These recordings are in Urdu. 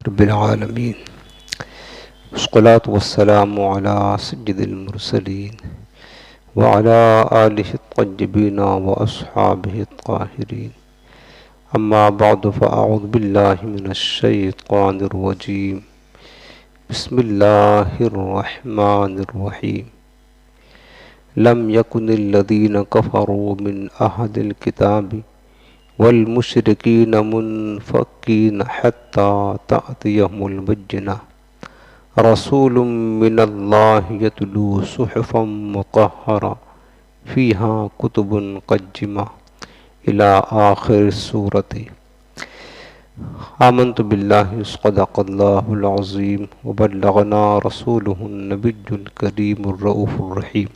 رب العالمین، والصلاة والسلام على سید المرسلین وعلى آلہ الطیبین واصحابہ الطاہرین، اما بعد فاعوذ باللہ من الشیطان الرجیم، بسم اللہ الرحمن الرحیم۔ لم یکن الذین کفروا من اہل الکتاب والمشرکین منفکین حتی تأتیہم البینہ، رسول من اللہ یتلو صحفا مطہرہ فیہا کتب قیمہ الی آخر السورۃ۔ آمنت باللہ صدق اللہ العظیم وبلغنا رسولہ النبی الکریم الرؤوف الرحیم۔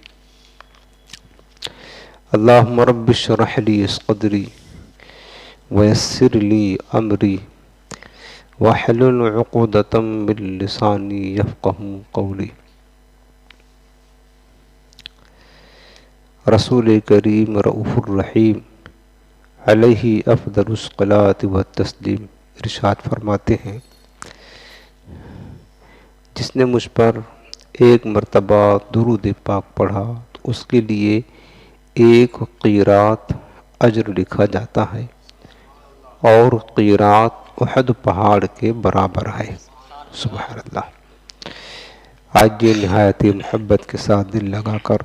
اللہم رب اشرح لی صدری ویسر لی امری واحلل عقدۃ من لسانی یفقہوا قولی۔ رسول کریم رؤوف الرحیم علیہ افضل الصلاۃ والتسلیم ارشاد فرماتے ہیں، جس نے مجھ پر ایک مرتبہ درود پاک پڑھا تو اس کے لیے ایک قیرات اجر لکھا جاتا ہے اور قیرات احد پہاڑ کے برابر ہے۔ سبحان اللہ۔ آج یہ نہایت محبت کے ساتھ دل لگا کر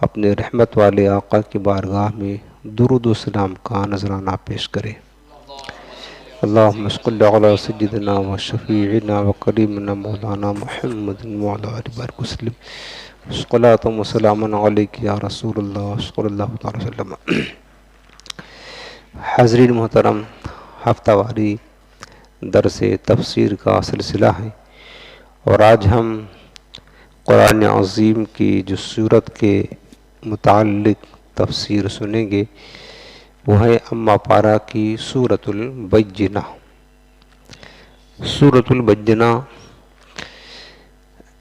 اپنے رحمت والے آقا کی بارگاہ میں درود و سلام کا نذرانہ پیش کریں۔ اللہم صلی علی سیدنا و شفیعنا و کریمنا مولانا محمد وعلی آلہ وصحبہ وسلم، صلاۃ و سلام علیک یا رسول اللہ صلی اللہ علیہ وسلم۔ حاضرین محترم، ہفتہ واری درس تفسیر کا سلسلہ ہے اور آج ہم قرآن عظیم کی جو سورت کے متعلق تفسیر سنیں گے وہ ہے اما پارہ کی سورۃ البینہ۔ سورۃ البینہ،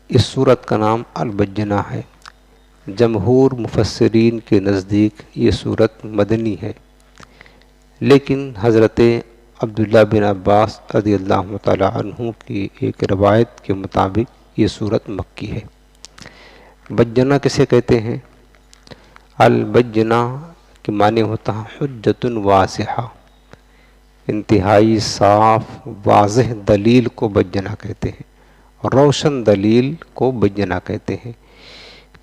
اس سورت کا نام البینہ ہے۔ جمہور مفسرین کے نزدیک یہ سورت مدنی ہے، لیکن حضرت عبداللہ بن عباس رضی اللہ تعالی عنہ کی ایک روایت کے مطابق یہ سورت مکی ہے۔ بینہ کسے کہتے ہیں؟ البینہ کے معنی ہوتا ہے حجت واضحہ، انتہائی صاف واضح دلیل کو بینہ کہتے ہیں، روشن دلیل کو بینہ کہتے ہیں۔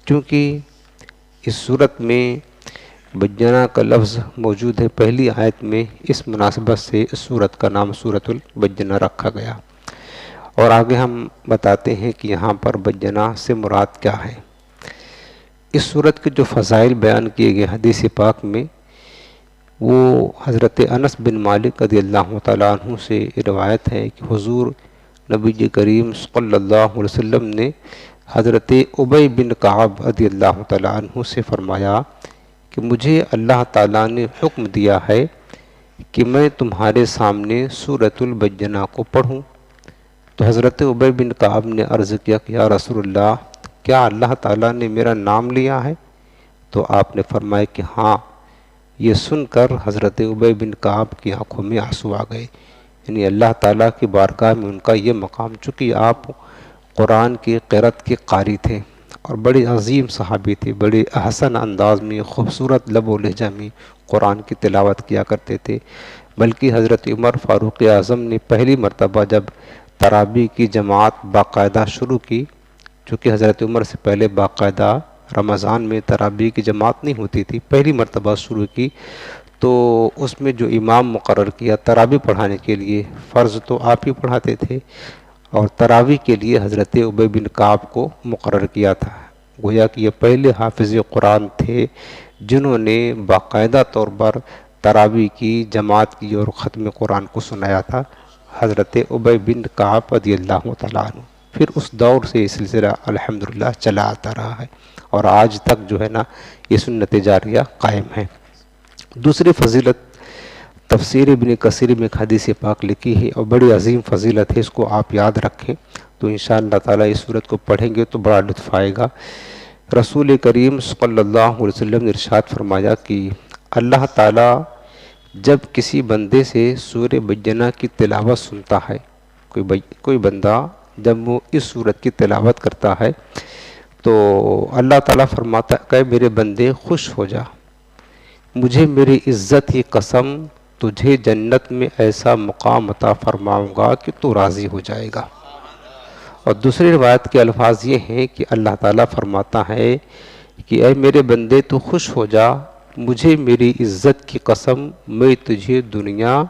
چونکہ اس صورت میں بینہ کا لفظ موجود ہے پہلی آیت میں، اس مناسبت سے اس صورت کا نام سورۃ البینہ رکھا گیا، اور آگے ہم بتاتے ہیں کہ یہاں پر بینہ سے مراد کیا ہے۔ اس صورت کے جو فضائل بیان کیے گئے حدیث پاک میں، وہ حضرت انس بن مالک رضی اللہ تعالیٰ عنہ سے روایت ہے کہ حضور نبی کریم صلی اللہ علیہ وسلم نے حضرت ابی بن کعب رضی اللہ تعالیٰ عنہ سے فرمایا کہ مجھے اللہ تعالیٰ نے حکم دیا ہے کہ میں تمہارے سامنے سورۃ البینہ کو پڑھوں۔ تو حضرت ابی بن کعب نے عرض کیا کہ یا رسول اللہ، کیا اللہ تعالیٰ نے میرا نام لیا ہے؟ تو آپ نے فرمایا کہ ہاں۔ یہ سن کر حضرت ابی بن کعب کی آنکھوں میں آنسو آ گئے، یعنی اللہ تعالیٰ کی بارگاہ میں ان کا یہ مقام، چونکہ آپ قرآن کی قرأت کے قاری تھے اور بڑے عظیم صحابی تھے، بڑے احسن انداز میں، خوبصورت لب و لہجہ میں قرآن کی تلاوت کیا کرتے تھے۔ بلکہ حضرت عمر فاروق اعظم نے پہلی مرتبہ جب تراویح کی جماعت باقاعدہ شروع کی، چونکہ حضرت عمر سے پہلے باقاعدہ رمضان میں تراویح کی جماعت نہیں ہوتی تھی، پہلی مرتبہ شروع کی، تو اس میں جو امام مقرر کیا تراویح پڑھانے کے لیے، فرض تو آپ ہی پڑھاتے تھے، اور تراویح کے لیے حضرت ابی بن کعب کو مقرر کیا تھا۔ گویا کہ یہ پہلے حافظ قرآن تھے جنہوں نے باقاعدہ طور پر تراویح کی جماعت کی اور ختم قرآن کو سنایا تھا، حضرت ابی بن کعب رضی اللہ تعالیٰ عنہ۔ پھر اس دور سے یہ سلسلہ الحمدللہ چلا آتا رہا ہے اور آج تک جو ہے نا یہ سنت جاریہ قائم ہے۔ دوسری فضیلت تفسیر ابن کثیر میں ایک حدیث پاک لکھی ہے اور بڑی عظیم فضیلت ہے، اس کو آپ یاد رکھیں تو انشاءاللہ تعالی اس صورت کو پڑھیں گے تو بڑا لطف آئے گا۔ رسول کریم صلی اللہ علیہ وسلم نے ارشاد فرمایا کہ اللہ تعالیٰ جب کسی بندے سے سورہ بینہ کی تلاوت سنتا ہے کوئی بندہ جب وہ اس سورت کی تلاوت کرتا ہے تو اللہ تعالیٰ فرماتا ہے کہ میرے بندے خوش ہو جا، مجھے میری عزت کی قسم تجھے جنت میں ایسا مقام عطا فرماؤں گا کہ تو راضی ہو جائے گا۔ اور دوسری روایت کے الفاظ یہ ہیں کہ اللہ تعالیٰ فرماتا ہے کہ اے میرے بندے تو خوش ہو جا، مجھے میری عزت کی قسم میں تجھے دنیا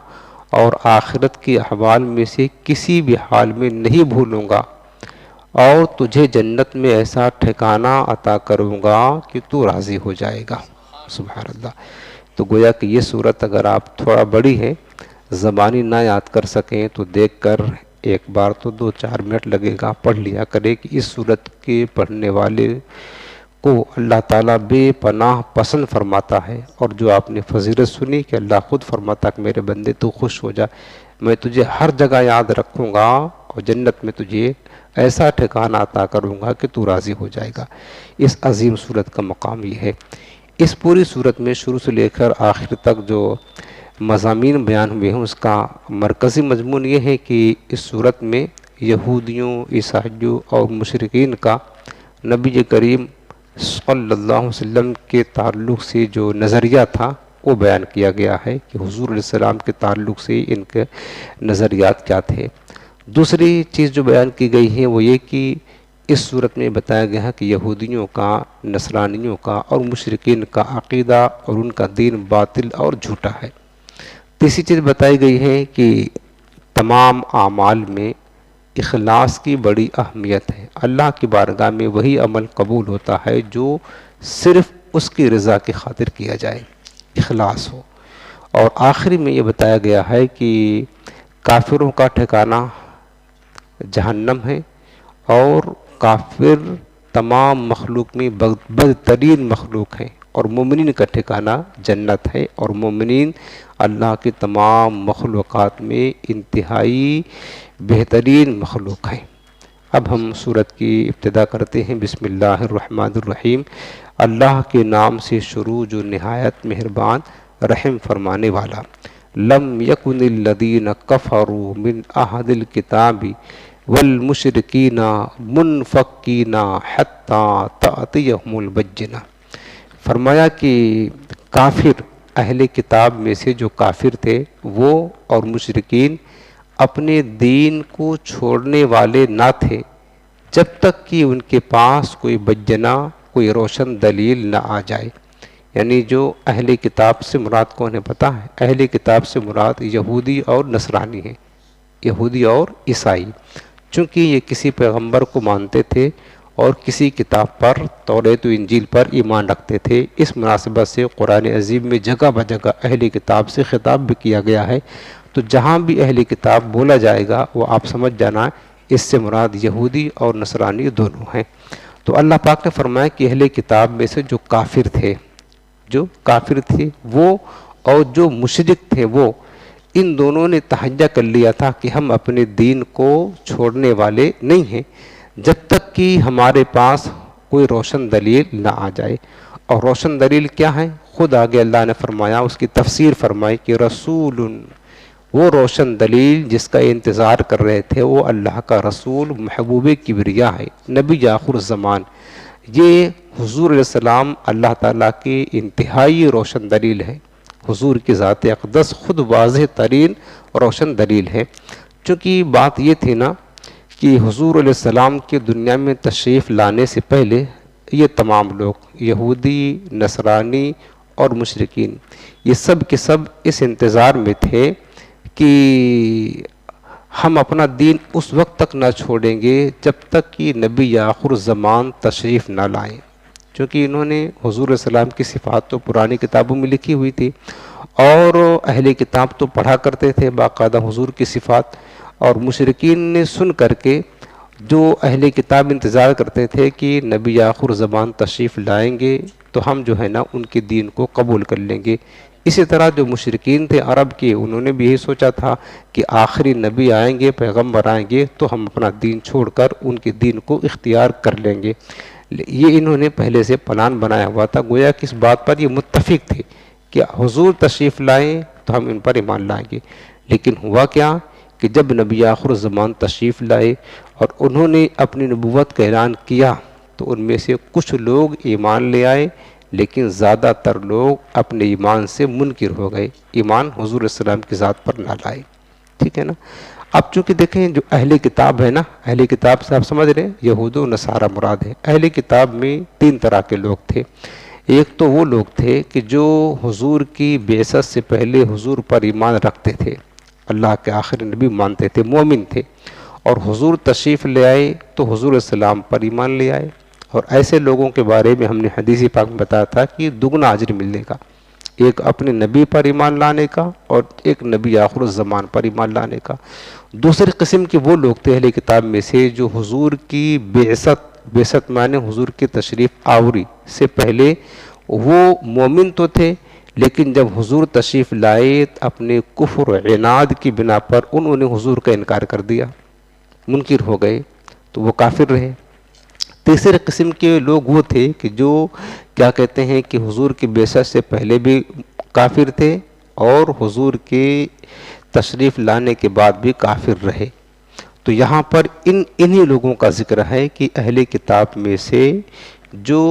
اور آخرت کے احوال میں سے کسی بھی حال میں نہیں بھولوں گا، اور تجھے جنت میں ایسا ٹھکانہ عطا کروں گا کہ تو راضی ہو جائے گا۔ سبحان اللہ۔ تو گویا کہ یہ صورت اگر آپ تھوڑا بڑی ہے، زبانی نہ یاد کر سکیں تو دیکھ کر ایک بار تو 2-4 منٹ لگے گا، پڑھ لیا کرے کہ اس صورت کے پڑھنے والے کو اللہ تعالیٰ بے پناہ پسند فرماتا ہے۔ اور جو آپ نے فضیلت سنی کہ اللہ خود فرماتا کہ میرے بندے تو خوش ہو جا، میں تجھے ہر جگہ یاد رکھوں گا اور جنت میں تجھے ایسا ٹھکانہ عطا کروں گا کہ تو راضی ہو جائے گا۔ اس عظیم صورت کا مقام یہ ہے۔ اس پوری صورت میں شروع سے لے کر آخر تک جو مضامین بیان ہوئے ہیں اس کا مرکزی مضمون یہ ہے کہ اس صورت میں یہودیوں، عیسائیوں اور مشرکین کا نبی کریم صلی اللہ علیہ وسلم کے تعلق سے جو نظریہ تھا وہ بیان کیا گیا ہے کہ حضور علیہ السلام کے تعلق سے ان کے نظریات کیا تھے۔ دوسری چیز جو بیان کی گئی ہے وہ یہ کہ اس صورت میں بتایا گیا ہے کہ یہودیوں کا، نصرانیوں کا اور مشرکین کا عقیدہ اور ان کا دین باطل اور جھوٹا ہے۔ تیسری چیز بتائی گئی ہے کہ تمام اعمال میں اخلاص کی بڑی اہمیت ہے، اللہ کی بارگاہ میں وہی عمل قبول ہوتا ہے جو صرف اس کی رضا کی خاطر کیا جائے، اخلاص ہو۔ اور آخری میں یہ بتایا گیا ہے کہ کافروں کا ٹھکانہ جہنم ہے، اور کافر تمام مخلوق میں بدترین مخلوق ہے، اور مومنین کا ٹھکانہ جنت ہے، اور مومنین اللہ کی تمام مخلوقات میں انتہائی بہترین مخلوق ہیں۔ اب ہم سورت کی ابتدا کرتے ہیں۔ بسم اللہ الرحمن الرحیم۔ اللہ کے نام سے شروع جو نہایت مہربان رحم فرمانے والا۔ لم یکن الذین کفروا من اہل الکتاب والمشرکین منفکین حتی تأتیہم البینہ۔ فرمایا کہ کافر، اہل کتاب میں سے جو کافر تھے وہ اور مشرکین اپنے دین کو چھوڑنے والے نہ تھے جب تک کہ ان کے پاس کوئی بینہ، کوئی روشن دلیل نہ آ جائے۔ یعنی جو اہل کتاب سے مراد کون ہے پتہ ہے؟ اہل کتاب سے مراد یہودی اور نصرانی ہیں، یہودی اور عیسائی، چونکہ یہ کسی پیغمبر کو مانتے تھے اور کسی کتاب پر، توریت و انجیل پر ایمان رکھتے تھے۔ اس مناسبت سے قرآن عظیم میں جگہ بجگہ اہل کتاب سے خطاب بھی کیا گیا ہے، تو جہاں بھی اہل کتاب بولا جائے گا وہ آپ سمجھ جانا اس سے مراد یہودی اور نصرانی دونوں ہیں۔ تو اللہ پاک نے فرمایا کہ اہل کتاب میں سے جو کافر تھے وہ اور جو مشرک تھے وہ، ان دونوں نے تہیہ کر لیا تھا کہ ہم اپنے دین کو چھوڑنے والے نہیں ہیں جب تک کہ ہمارے پاس کوئی روشن دلیل نہ آ جائے۔ اور روشن دلیل کیا ہے؟ خود آگے اللہ نے فرمایا، اس کی تفسیر فرمائی کہ رسول، وہ روشن دلیل جس کا انتظار کر رہے تھے وہ اللہ کا رسول، محبوب کبریا ہے، نبی آخر الزمان۔ یہ حضور علیہ السلام اللہ تعالیٰ کی انتہائی روشن دلیل ہے۔ حضور کی ذات اقدس خود واضح ترین روشن دلیل ہے۔ چونکہ بات یہ تھی نا کہ حضور علیہ السلام کے دنیا میں تشریف لانے سے پہلے یہ تمام لوگ، یہودی، نصرانی اور مشرکین، یہ سب کے سب اس انتظار میں تھے کہ ہم اپنا دین اس وقت تک نہ چھوڑیں گے جب تک کہ نبی آخر الزمان تشریف نہ لائیں، چونکہ انہوں نے حضور علیہ السلام کی صفات تو پرانی کتابوں میں لکھی ہوئی تھی، اور اہل کتاب تو پڑھا کرتے تھے باقاعدہ حضور کی صفات، اور مشرکین نے سن کر کے جو اہل کتاب انتظار کرتے تھے کہ نبی آخر زبان تشریف لائیں گے تو ہم جو ہے نا ان کے دین کو قبول کر لیں گے۔ اسی طرح جو مشرکین تھے عرب کے، انہوں نے بھی یہی سوچا تھا کہ آخری نبی آئیں گے، پیغمبر آئیں گے تو ہم اپنا دین چھوڑ کر ان کے دین کو اختیار کر لیں گے۔ یہ انہوں نے پہلے سے پلان بنایا ہوا تھا، گویا کہ اس بات پر یہ متفق تھے کہ حضور تشریف لائیں تو ہم ان پر ایمان لائیں گے۔ لیکن ہوا کیا کہ جب نبی آخر الزمان تشریف لائے اور انہوں نے اپنی نبوت کا اعلان کیا تو ان میں سے کچھ لوگ ایمان لے آئے، لیکن زیادہ تر لوگ اپنے ایمان سے منکر ہو گئے، ایمان حضور السلام کی ذات پر نہ لائے۔ ٹھیک ہے نا۔ اب چونکہ دیکھیں جو اہل کتاب ہے نا، اہل کتاب سے آپ سمجھ رہے ہیں یہود و نصارہ مراد ہے۔ اہل کتاب میں تین طرح کے لوگ تھے۔ ایک تو وہ لوگ تھے کہ جو حضور کی بعثت سے پہلے حضور پر ایمان رکھتے تھے، اللہ کے آخری نبی مانتے تھے، مومن تھے، اور حضور تشریف لے آئے تو حضور السلام پر ایمان لے آئے۔ اور ایسے لوگوں کے بارے میں ہم نے حدیث پاک میں بتایا تھا کہ دگنا اجر ملنے کا، ایک اپنے نبی پر ایمان لانے کا اور ایک نبی آخر الزمان پر ایمان لانے کا۔ دوسری قسم کے وہ لوگ تھے اہل کتاب میں سے جو حضور کی بعثت معنی حضور کی تشریف آوری سے پہلے وہ مومن تو تھے، لیکن جب حضور تشریف لائے اپنے کفر و عناد کی بنا پر انہوں نے حضور کا انکار کر دیا، منکر ہو گئے، تو وہ کافر رہے۔ تیسرے قسم کے لوگ وہ تھے کہ جو کیا کہتے ہیں کہ حضور کی بعثت سے پہلے بھی کافر تھے اور حضور کے تشریف لانے کے بعد بھی کافر رہے۔ تو یہاں پر انہی لوگوں کا ذکر ہے کہ اہل کتاب میں سے جو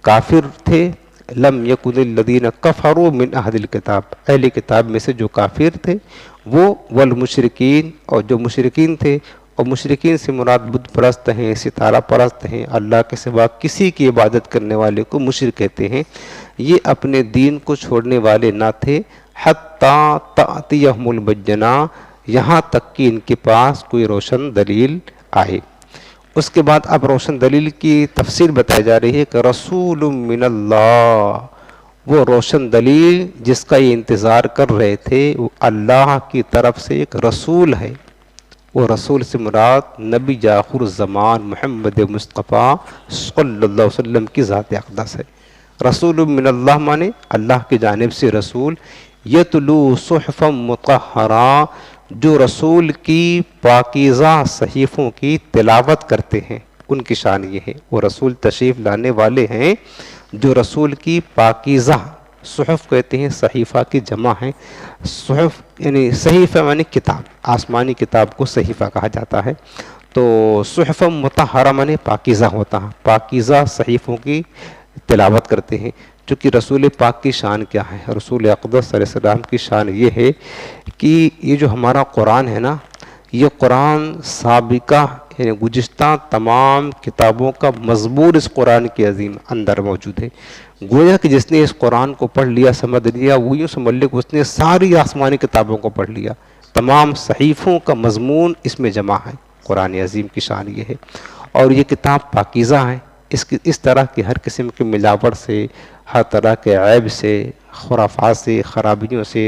کافر تھے، لم یکن الذین کفروا من اہل الکتاب، اہل کتاب میں سے جو کافر تھے وہ والمشرکین، اور جو مشرکین تھے، اور مشرکین سے مراد بت پرست ہیں، ستارہ پرست ہیں، اللہ کے سوا کسی کی عبادت کرنے والے کو مشرک کہتے ہیں، یہ اپنے دین کو چھوڑنے والے نہ تھے حتیٰ تأتیہم البینہ، یہاں تک کہ ان کے پاس کوئی روشن دلیل آئے۔ اس کے بعد اب روشن دلیل کی تفسیر بتائی جا رہی ہے کہ رسول من اللہ، وہ روشن دلیل جس کا یہ انتظار کر رہے تھے وہ اللہ کی طرف سے ایک رسول ہے۔ وہ رسول سے مراد نبی آخر الزمان محمد مصطفیٰ صلی اللہ علیہ وسلم کی ذات اقدس ہے۔ رسول من اللہ مانے اللہ کی جانب سے رسول، یتلو صحفا مطہرہ، جو رسول کی پاکیزہ صحیفوں کی تلاوت کرتے ہیں، ان کی شان یہ ہے۔ وہ رسول تشریف لانے والے ہیں جو رسول کی پاکیزہ، صحف کہتے ہیں صحیفہ کی جمع ہے، صحف یعنی صحیفہ یعنی کتاب، آسمانی کتاب کو صحیفہ کہا جاتا ہے، تو صحف مطہرہ معنی پاکیزہ ہوتا ہے، پاکیزہ صحیفوں کی تلاوت کرتے ہیں۔ چونکہ رسول پاک کی شان کیا ہے؟ رسول اقدس صلی اللہ علیہ وسلم کی شان یہ ہے کہ یہ جو ہمارا قرآن ہے نا، یہ قرآن سابقہ یعنی گزشتہ تمام کتابوں کا مضمون اس قرآن کے عظیم اندر موجود ہے۔ گویا کہ جس نے اس قرآن کو پڑھ لیا، سمجھ لیا، وہ یوں سمجھ لے کہ اس نے ساری آسمانی کتابوں کو پڑھ لیا، تمام صحیفوں کا مضمون اس میں جمع ہے۔ قرآن عظیم کی شان یہ ہے، اور یہ کتاب پاکیزہ ہے، اس طرح کی ہر قسم کی ملاوٹ سے، ہر طرح کے عیب سے، خرافات سے، خرابیوں سے،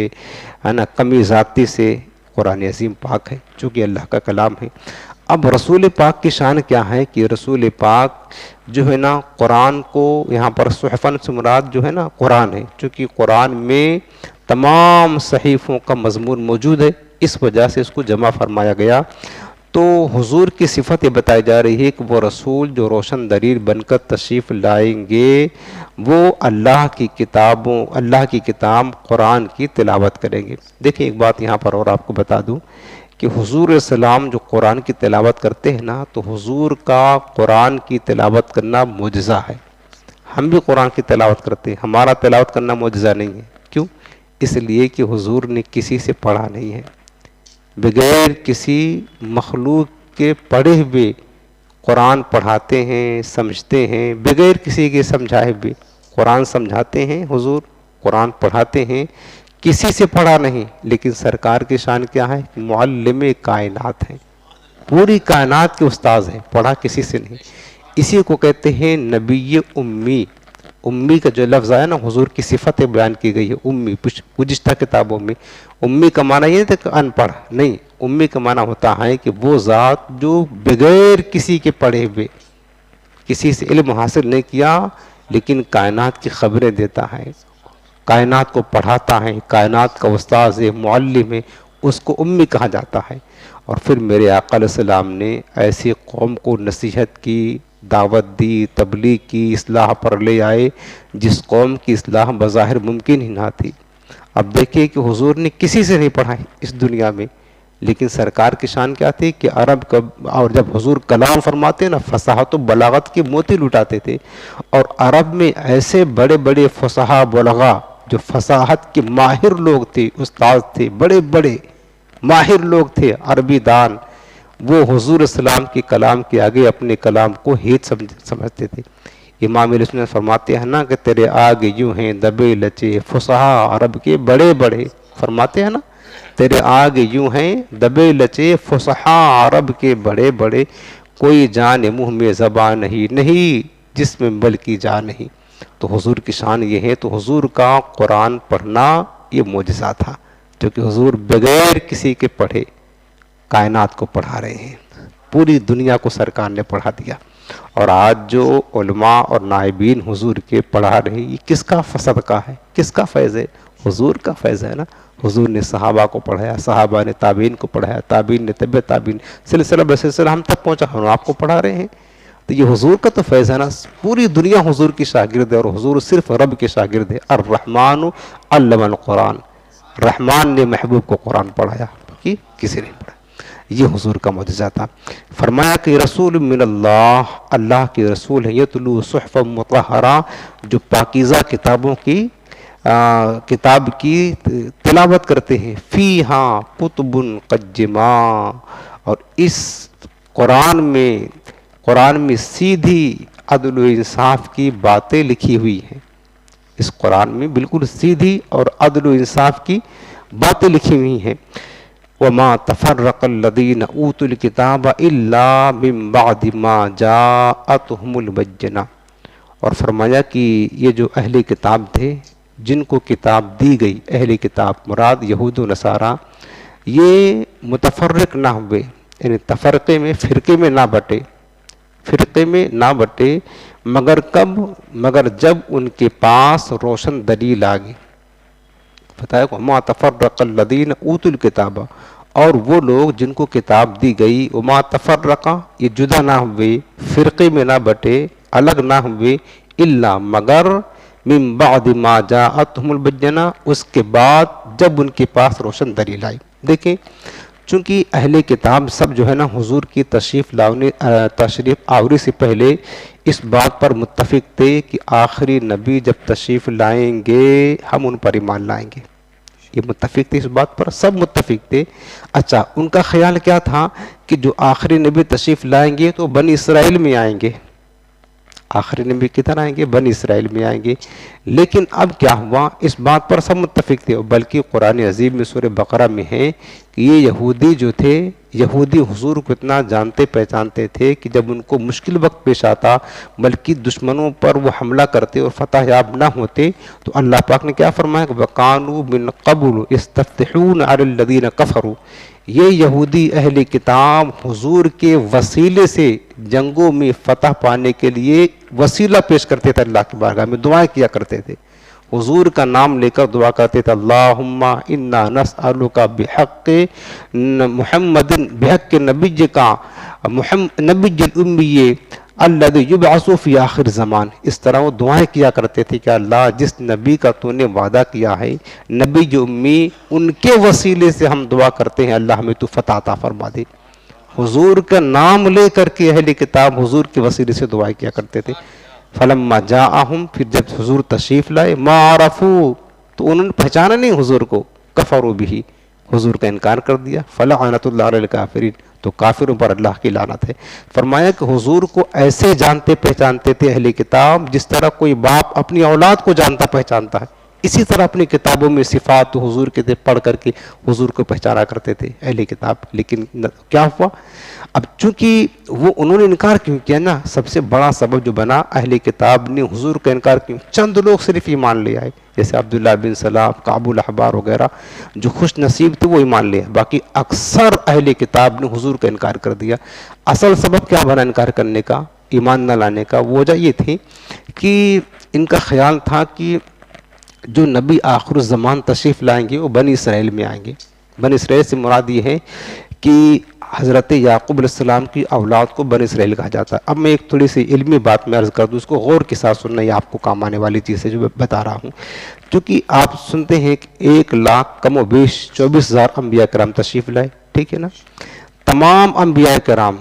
ہے نا، کمی ذاتی سے قرآن عظیم پاک ہے، چونکہ اللہ کا کلام ہے۔ اب رسول پاک کی شان کیا ہے کہ رسول پاک جو ہے نا قرآن کو، یہاں پر صحفن سے مراد جو ہے نا قرآن ہے، چونکہ قرآن میں تمام صحیفوں کا مضمون موجود ہے، اس وجہ سے اس کو جمع فرمایا گیا۔ تو حضور کی صفت یہ بتائی جا رہی ہے کہ وہ رسول جو روشن دلیل بن کر تشریف لائیں گے وہ اللہ کی کتاب قرآن کی تلاوت کریں گے۔ دیکھیں ایک بات یہاں پر اور آپ کو بتا دوں کہ حضور السلام جو قرآن کی تلاوت کرتے ہیں نا، تو حضور کا قرآن کی تلاوت کرنا معجزہ ہے۔ ہم بھی قرآن کی تلاوت کرتے ہیں، ہمارا تلاوت کرنا معجزہ نہیں ہے۔ کیوں؟ اس لیے کہ حضور نے کسی سے پڑھا نہیں ہے، بغیر کسی مخلوق کے پڑھے ہوئے قرآن پڑھاتے ہیں، سمجھتے ہیں، بغیر کسی کے سمجھائے ہوئے قرآن سمجھاتے ہیں، حضور قرآن پڑھاتے ہیں، کسی سے پڑھا نہیں۔ لیکن سرکار کی شان کیا ہے؟ معلم کائنات ہیں، پوری کائنات کے استاذ ہیں، پڑھا کسی سے نہیں۔ اسی کو کہتے ہیں نبی امی۔ امی کا جو لفظ آیا نا، حضور کی صفت بیان کی گئی ہے امی، گزشتہ کتابوں میں۔ امی کا معنی یہ نہیں تھا کہ ان پڑھ، نہیں، امی کا معنی ہوتا ہے کہ وہ ذات جو بغیر کسی کے پڑھے ہوئے، کسی سے علم حاصل نہیں کیا، لیکن کائنات کی خبریں دیتا ہے، کائنات کو پڑھاتا ہے، کائنات کا استاذ ہے، معلم ہے، اس کو امی کہا جاتا ہے۔ اور پھر میرے آقا علیہ السلام نے ایسی قوم کو نصیحت کی، دعوت دی، تبلیغ کی، اصلاح پر لے آئے جس قوم کی اصلاح بظاہر ممکن ہی نہ تھی۔ اب دیکھیے کہ حضور نے کسی سے نہیں پڑھا اس دنیا میں، لیکن سرکار کی شان کیا تھی کہ عرب کا، اور جب حضور کلام فرماتے نا فصاحت و بلاغت کے موتی لٹاتے تھے، اور عرب میں ایسے بڑے بڑے فصحاء بلغاء جو فصاحت کے ماہر لوگ تھے، استاد تھے، بڑے بڑے ماہر لوگ تھے عربی دان، وہ حضور السلام کے کلام کے آگے اپنے کلام کو ہیت سمجھتے تھے۔ امام علیہ السلام فرماتے ہیں نا کہ تیرے آگے یوں ہیں دبے لچے فصحاء عرب کے بڑے بڑے، فرماتے ہیں نا تیرے آگے یوں ہیں دبے لچے فصحاء عرب کے بڑے بڑے، کوئی جان منہ میں زبان نہیں جس میں بلکہ جان نہیں۔ تو حضور کی شان یہ ہے، تو حضور کا قرآن پڑھنا یہ معجزہ تھا، جو کہ حضور بغیر کسی کے پڑھے کائنات کو پڑھا رہے ہیں، پوری دنیا کو سرکار نے پڑھا دیا۔ اور آج جو علماء اور نائبین حضور کے پڑھا رہے ہیں، یہ کس کا صدقہ ہے، کس کا فیض ہے؟ حضور کا فیض ہے نا۔ حضور نے صحابہ کو پڑھایا، صحابہ نے تابعین کو پڑھایا، تابعین نے طب تابعین، سلسلہ بسلسلہ ہم تک پہنچا، ہم آپ کو پڑھا رہے ہیں۔ تو یہ حضور کا تو فیض ہے نا، پوری دنیا حضور کی شاگرد ہے، اور حضور صرف رب کے شاگرد ہے۔ الرحمن علم القرآن، رحمان نے محبوب کو قرآن پڑھایا، کہ کسی نے پڑھا۔ یہ حضور کا معجزہ تھا۔ فرمایا کہ رسول من اللہ، اللہ کے رسول ہیں، یتلو صحف مطہرہ، جو پاکیزہ کتابوں کی کتاب کی تلاوت کرتے ہیں، فیہا کتب قیمہ، اور اس قرآن میں سیدھی عدل و انصاف کی باتیں لکھی ہوئی ہیں۔ اس قرآن میں بالکل سیدھی اور عدل و انصاف کی باتیں لکھی ہوئی ہیں۔ وَمَا تَفَرَّقَ الَّذِينَ أُوتُوا الْكِتَابَ إِلَّا مِن بَعْدِ مَا جَاءَتْهُمُ الْبَيِّنَةُ، اور فرمایا کہ یہ جو اہل کتاب تھے، جن کو کتاب دی گئی، اہل کتاب مراد یہود و نصارہ، یہ متفرق نہ ہوئے، یعنی تفرقے میں، فرقے میں نہ بٹے، مگر کب؟ مگر جب ان کے پاس روشن دلیل آ گئی۔ بتایا کہ وَمَا تَفَرَّقَ الَّذِينَ أُوتُوا الْكِتَابَ، اور وہ لوگ جن کو کتاب دی گئی، وَمَا تَفَرَّقَ، یہ جدا نہ ہوئے، فرقے میں نہ بٹے، الگ نہ ہوئے، إِلَّا مگر مِن بَعْدِ مَا جَاءَتْهُمُ الْبَيِّنَةُ، اس کے بعد جب ان کے پاس روشن دلیل آئی۔ دیکھیں چونکہ اہل کتاب سب جو ہے نا حضور کی تشریف آوری سے پہلے اس بات پر متفق تھے کہ آخری نبی جب تشریف لائیں گے ہم ان پر ایمان لائیں گے، یہ متفق تھے، اس بات پر سب متفق تھے۔ اچھا، ان کا خیال کیا تھا کہ جو آخری نبی تشریف لائیں گے تو بنی اسرائیل میں آئیں گے، آخری نبی کدھر آئیں گے؟ بنی اسرائیل میں آئیں گے۔ لیکن اب کیا ہوا؟ اس بات پر سب متفق تھے، بلکہ قرآن عظیم میں سورہ بقرہ میں ہے کہ یہ یہودی جو تھے، یہودی حضور کو اتنا جانتے پہچانتے تھے کہ جب ان کو مشکل وقت پیش آتا، بلکہ دشمنوں پر وہ حملہ کرتے اور فتح یاب نہ ہوتے، تو اللہ پاک نے کیا فرمایا کہ وَقَانُوا مِن قَبْلُ يَسْتَفْتِحُونَ عَلَى الَّذِينَ كَفَرُوا، یہ یہودی اہل کتاب حضور کے وسیلے سے جنگوں میں فتح پانے کے لیے وسیلہ پیش کرتے تھے، اللہ کی بارگاہ میں دعائیں کیا کرتے تھے، حضور کا نام لے کر دعا کرتے تھے، اللہم انا نسألک بحق محمد، بحق نبی کا نبی الامی الذی یبعث فی آخر زمان۔ اس طرح وہ دعائیں کیا کرتے تھے کہ اللہ جس نبی کا تو نے وعدہ کیا ہے، نبی جو امی، ان کے وسیلے سے ہم دعا کرتے ہیں اللہ ہمیں تو فتح عطا فرما دے۔ حضور کا نام لے کر کے اہل کتاب حضور کے وسیلے سے دعائیں کیا کرتے تھے۔ فلما جاءہم، پھر جب حضور تشریف لائے، ما عرفو، تو انہوں نے پہچانا نہیں حضور کو، کفروا بہ، حضور کا انکار کر دیا، فلعنۃ اللہ علی الکافرین، تو کافروں پر اللہ کی لعنت ہے۔ فرمایا کہ حضور کو ایسے جانتے پہچانتے تھے اہل کتاب جس طرح کوئی باپ اپنی اولاد کو جانتا پہچانتا ہے، اسی طرح اپنی کتابوں میں صفات حضور کے تھے، پڑھ کر کے حضور کو پہچانا کرتے تھے اہل کتاب۔ لیکن کیا ہوا؟ اب چونکہ وہ انہوں نے انکار کیوں کیا نا، سب سے بڑا سبب جو بنا، اہل کتاب نے حضور کا انکار کیوں، چند لوگ صرف ایمان لے آئے، جیسے عبداللہ بن سلام، کعب الاحبار وغیرہ جو خوش نصیب تھے وہ ایمان لے آئے، باقی اکثر اہل کتاب نے حضور کا انکار کر دیا۔ اصل سبب کیا بنا انکار کرنے کا، ایمان نہ لانے کا؟ وہ وجہ یہ تھی کہ ان کا خیال تھا کہ جو نبی آخر الزمان تشریف لائیں گے وہ بنی اسرائیل میں آئیں گے۔ بنی اسرائیل سے مراد یہ ہے کہ حضرت یعقوب علیہ السلام کی اولاد کو بنی اسرائیل کہا جاتا ہے۔ اب میں ایک تھوڑی سی علمی بات میں عرض کر دوں، اس کو غور کے ساتھ سننا، یہ آپ کو کام آنے والی چیز ہے جو بتا رہا ہوں۔ کیونکہ آپ سنتے ہیں کہ 1 لاکھ کم و بیش 24,000 انبیاء کرام تشریف لائے، ٹھیک ہے نا. تمام انبیاء کرام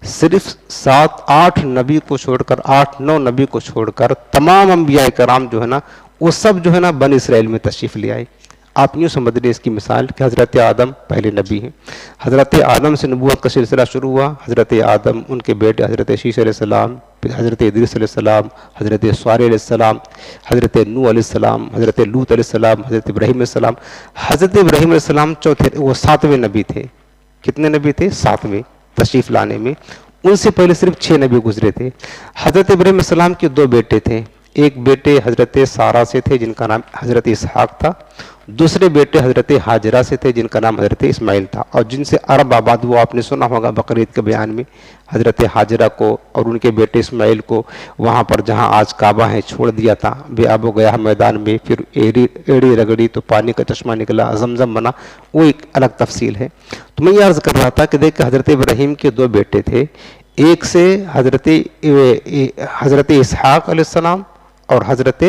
صرف 7-8 نبی کو چھوڑ کر 8-9 نبی کو چھوڑ کر تمام انبیاء کرام جو ہے نا وہ سب جو ہے نا بنی اسرائیل میں تشریف لے آئے. آپ یوں سمجھ لیں اس کی مثال کہ حضرت آدم پہلے نبی ہیں. حضرت آدم سے نبوت کا سلسلہ شروع ہوا. حضرت آدم، ان کے بیٹے حضرت شیش علیہ السلام، پھر حضرت ادریس علیہ السلام، حضرت صالح علیہ السلام، حضرت نوح علیہ السلام، حضرت لوط علیہ السلام، حضرت ابراہیم علیہ السلام. حضرت ابراہیم علیہ السلام چوتھے، وہ 7ویں نبی تھے. کتنے نبی تھے؟ 7ویں تشریف لانے میں. ان سے پہلے صرف 6 نبی گزرے تھے. حضرت ابراہیم علیہ السلام کے 2 بیٹے تھے. ایک بیٹے حضرت سارہ سے تھے جن کا نام حضرت اسحاق تھا. دوسرے بیٹے حضرت ہاجرہ سے تھے جن کا نام حضرت اسماعیل تھا، اور جن سے عرب آباد وہ آپ نے سنا ہوگا بقرعید کے بیان میں. حضرت ہاجرہ کو اور ان کے بیٹے اسماعیل کو وہاں پر جہاں آج کعبہ ہے چھوڑ دیا تھا بے آب و گیا میدان میں. پھر ایڑی رگڑی تو پانی کا چشمہ نکلا، زمزم بنا، وہ ایک الگ تفصیل ہے. تو میں یہ عرض کر رہا تھا کہ دیکھ حضرت ابراہیم کے 2 بیٹے تھے. ایک سے حضرت اسحاق علیہ السلام اور حضرت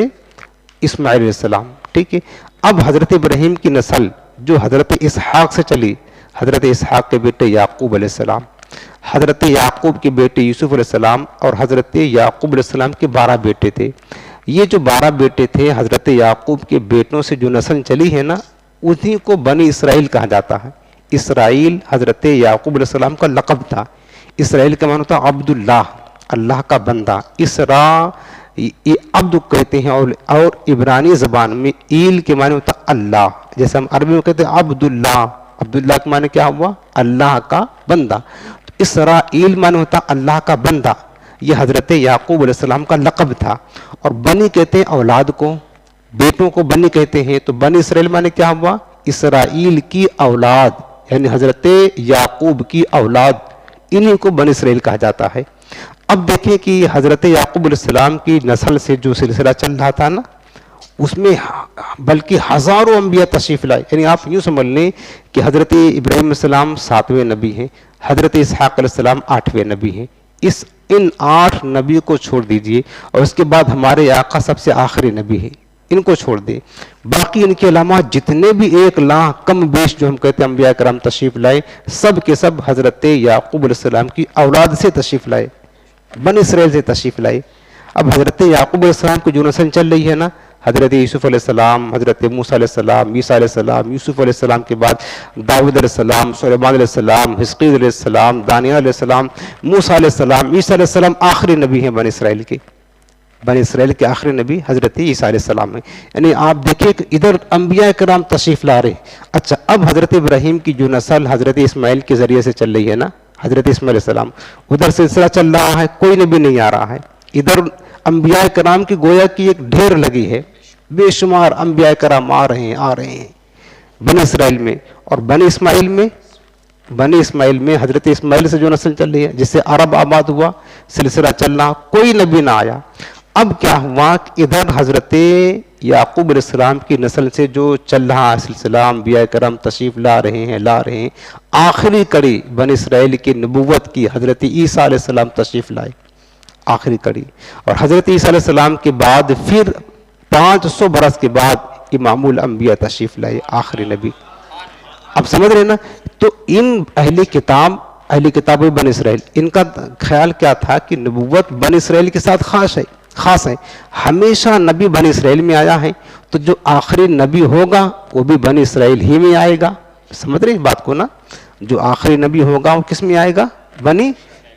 اسماعیل علیہ السلام. ٹھیک ہے. اب حضرت ابراہیم کی نسل جو حضرت اسحاق سے چلی، حضرت اسحاق کے بیٹے یعقوب علیہ السلام، حضرت یعقوب کے بیٹے یوسف علیہ السلام، اور حضرت یعقوب علیہ السلام کے 12 بیٹے تھے. یہ جو 12 بیٹے تھے حضرت یعقوب کے بیٹوں سے جو نسل چلی ہے نا اسی کو بنی اسرائیل کہا جاتا ہے. اسرائیل حضرت یعقوب علیہ السلام کا لقب تھا. اسرائیل کا معنی ہوتا ہے عبداللہ، اللہ کا بندہ. اسرا یہ عبد کہتے ہیں، اور عبرانی زبان میں ایل کے معنی ہوتا اللہ. جیسے ہم عربی میں کہتے ہیں عبداللہ، عبداللہ کے معنی کیا ہوا؟ اللہ کا بندہ. تو اسرائیل معنی ہوتا اللہ کا بندہ. یہ حضرت یعقوب علیہ السلام کا لقب تھا. اور بنی کہتے ہیں اولاد کو، بیٹوں کو بنی کہتے ہیں. تو بنی اسرائیل معنی کیا ہوا؟ اسرائیل کی اولاد، یعنی حضرت یعقوب کی اولاد، انہی کو بنی اسرائیل کہا جاتا ہے. اب دیکھیں کہ حضرت یعقوب علیہ السلام کی نسل سے جو سلسلہ چل رہا تھا نا اس میں بلکہ ہزاروں انبیاء تشریف لائے. یعنی آپ یوں سمجھ لیں کہ حضرت ابراہیم علیہ السلام 7ویں نبی ہیں، حضرت اسحاق علیہ السلام 8ویں نبی ہیں. ان 8 نبی کو چھوڑ دیجئے، اور اس کے بعد ہمارے آقا سب سے آخری نبی ہیں، ان کو چھوڑ دیں. باقی ان کے علامہ جتنے بھی 1 لاکھ کم بیش جو ہم کہتے ہیں انبیاء کرام تشریف لائے، سب کے سب حضرت یعقوب علیہ السلام کی اولاد سے تشریف لائے، بنی اسرائیل سے تشریف لائے. اب حضرت یعقوب علیہ السلام کی جو نسل چل رہی ہے نا، حضرت یوسف علیہ السلام، حضرت موسیٰ علیہ السلام، عیسیٰ علیہ السلام، یوسف علیہ السلام کے بعد داؤد علیہ السلام، سلیمان علیہ السلام، حزقیل علیہ السلام، دانیال علیہ السلام، موسیٰ علیہ السلام، عیسیٰ علیہ السلام آخری نبی ہیں بنی اسرائیل کے. بنی اسرائیل کے آخری نبی حضرت عیسیٰ علیہ السلام ہیں. یعنی آپ دیکھیں کہ ادھر انبیاء کرام تشریف لا رہے. اچھا، اب حضرت ابراہیم کی جو نسل حضرت اسماعیل کے ذریعے سے چل رہی ہے نا، حضرت اسماعیل علیہ السلام، ادھر سلسلہ چل رہا ہے، کوئی نبی نہیں آ رہا ہے. ادھر انبیاء کرام کی گویا کی ایک ڈھیر لگی ہے، بے شمار انبیاء کرام آ رہے ہیں بنی اسرائیل میں. اور بنی اسماعیل میں حضرت اسماعیل سے جو نسل چل رہی ہے، جس سے عرب آباد ہوا، سلسلہ چل رہا، کوئی نبی نہ آیا. اب کیا ہوا کہ ادھر حضرت یعقوب علیہ السلام کی نسل سے جو چل رہا سلسلہ انبیاء کرام تشریف لا رہے ہیں. آخری کڑی بنی اسرائیل کی نبوت کی حضرت عیسیٰ علیہ السلام تشریف لائے، آخری کڑی. اور حضرت عیسیٰ علیہ السلام کے بعد پھر 500 برس کے بعد امام الانبیاء تشریف لائے، آخری نبی. اب سمجھ رہے نا؟ تو ان اہل کتاب بنی اسرائیل، ان کا خیال کیا تھا کہ نبوت بنی اسرائیل کے ساتھ خاص ہے. ہمیشہ نبی بنی اسرائیل میں آیا ہے، تو جو آخری نبی ہوگا وہ بھی بنی اسرائیل ہی میں آئے گا. سمجھ رہے اس بات کو نا؟ جو آخری نبی ہوگا وہ کس میں آئے گا؟ بنی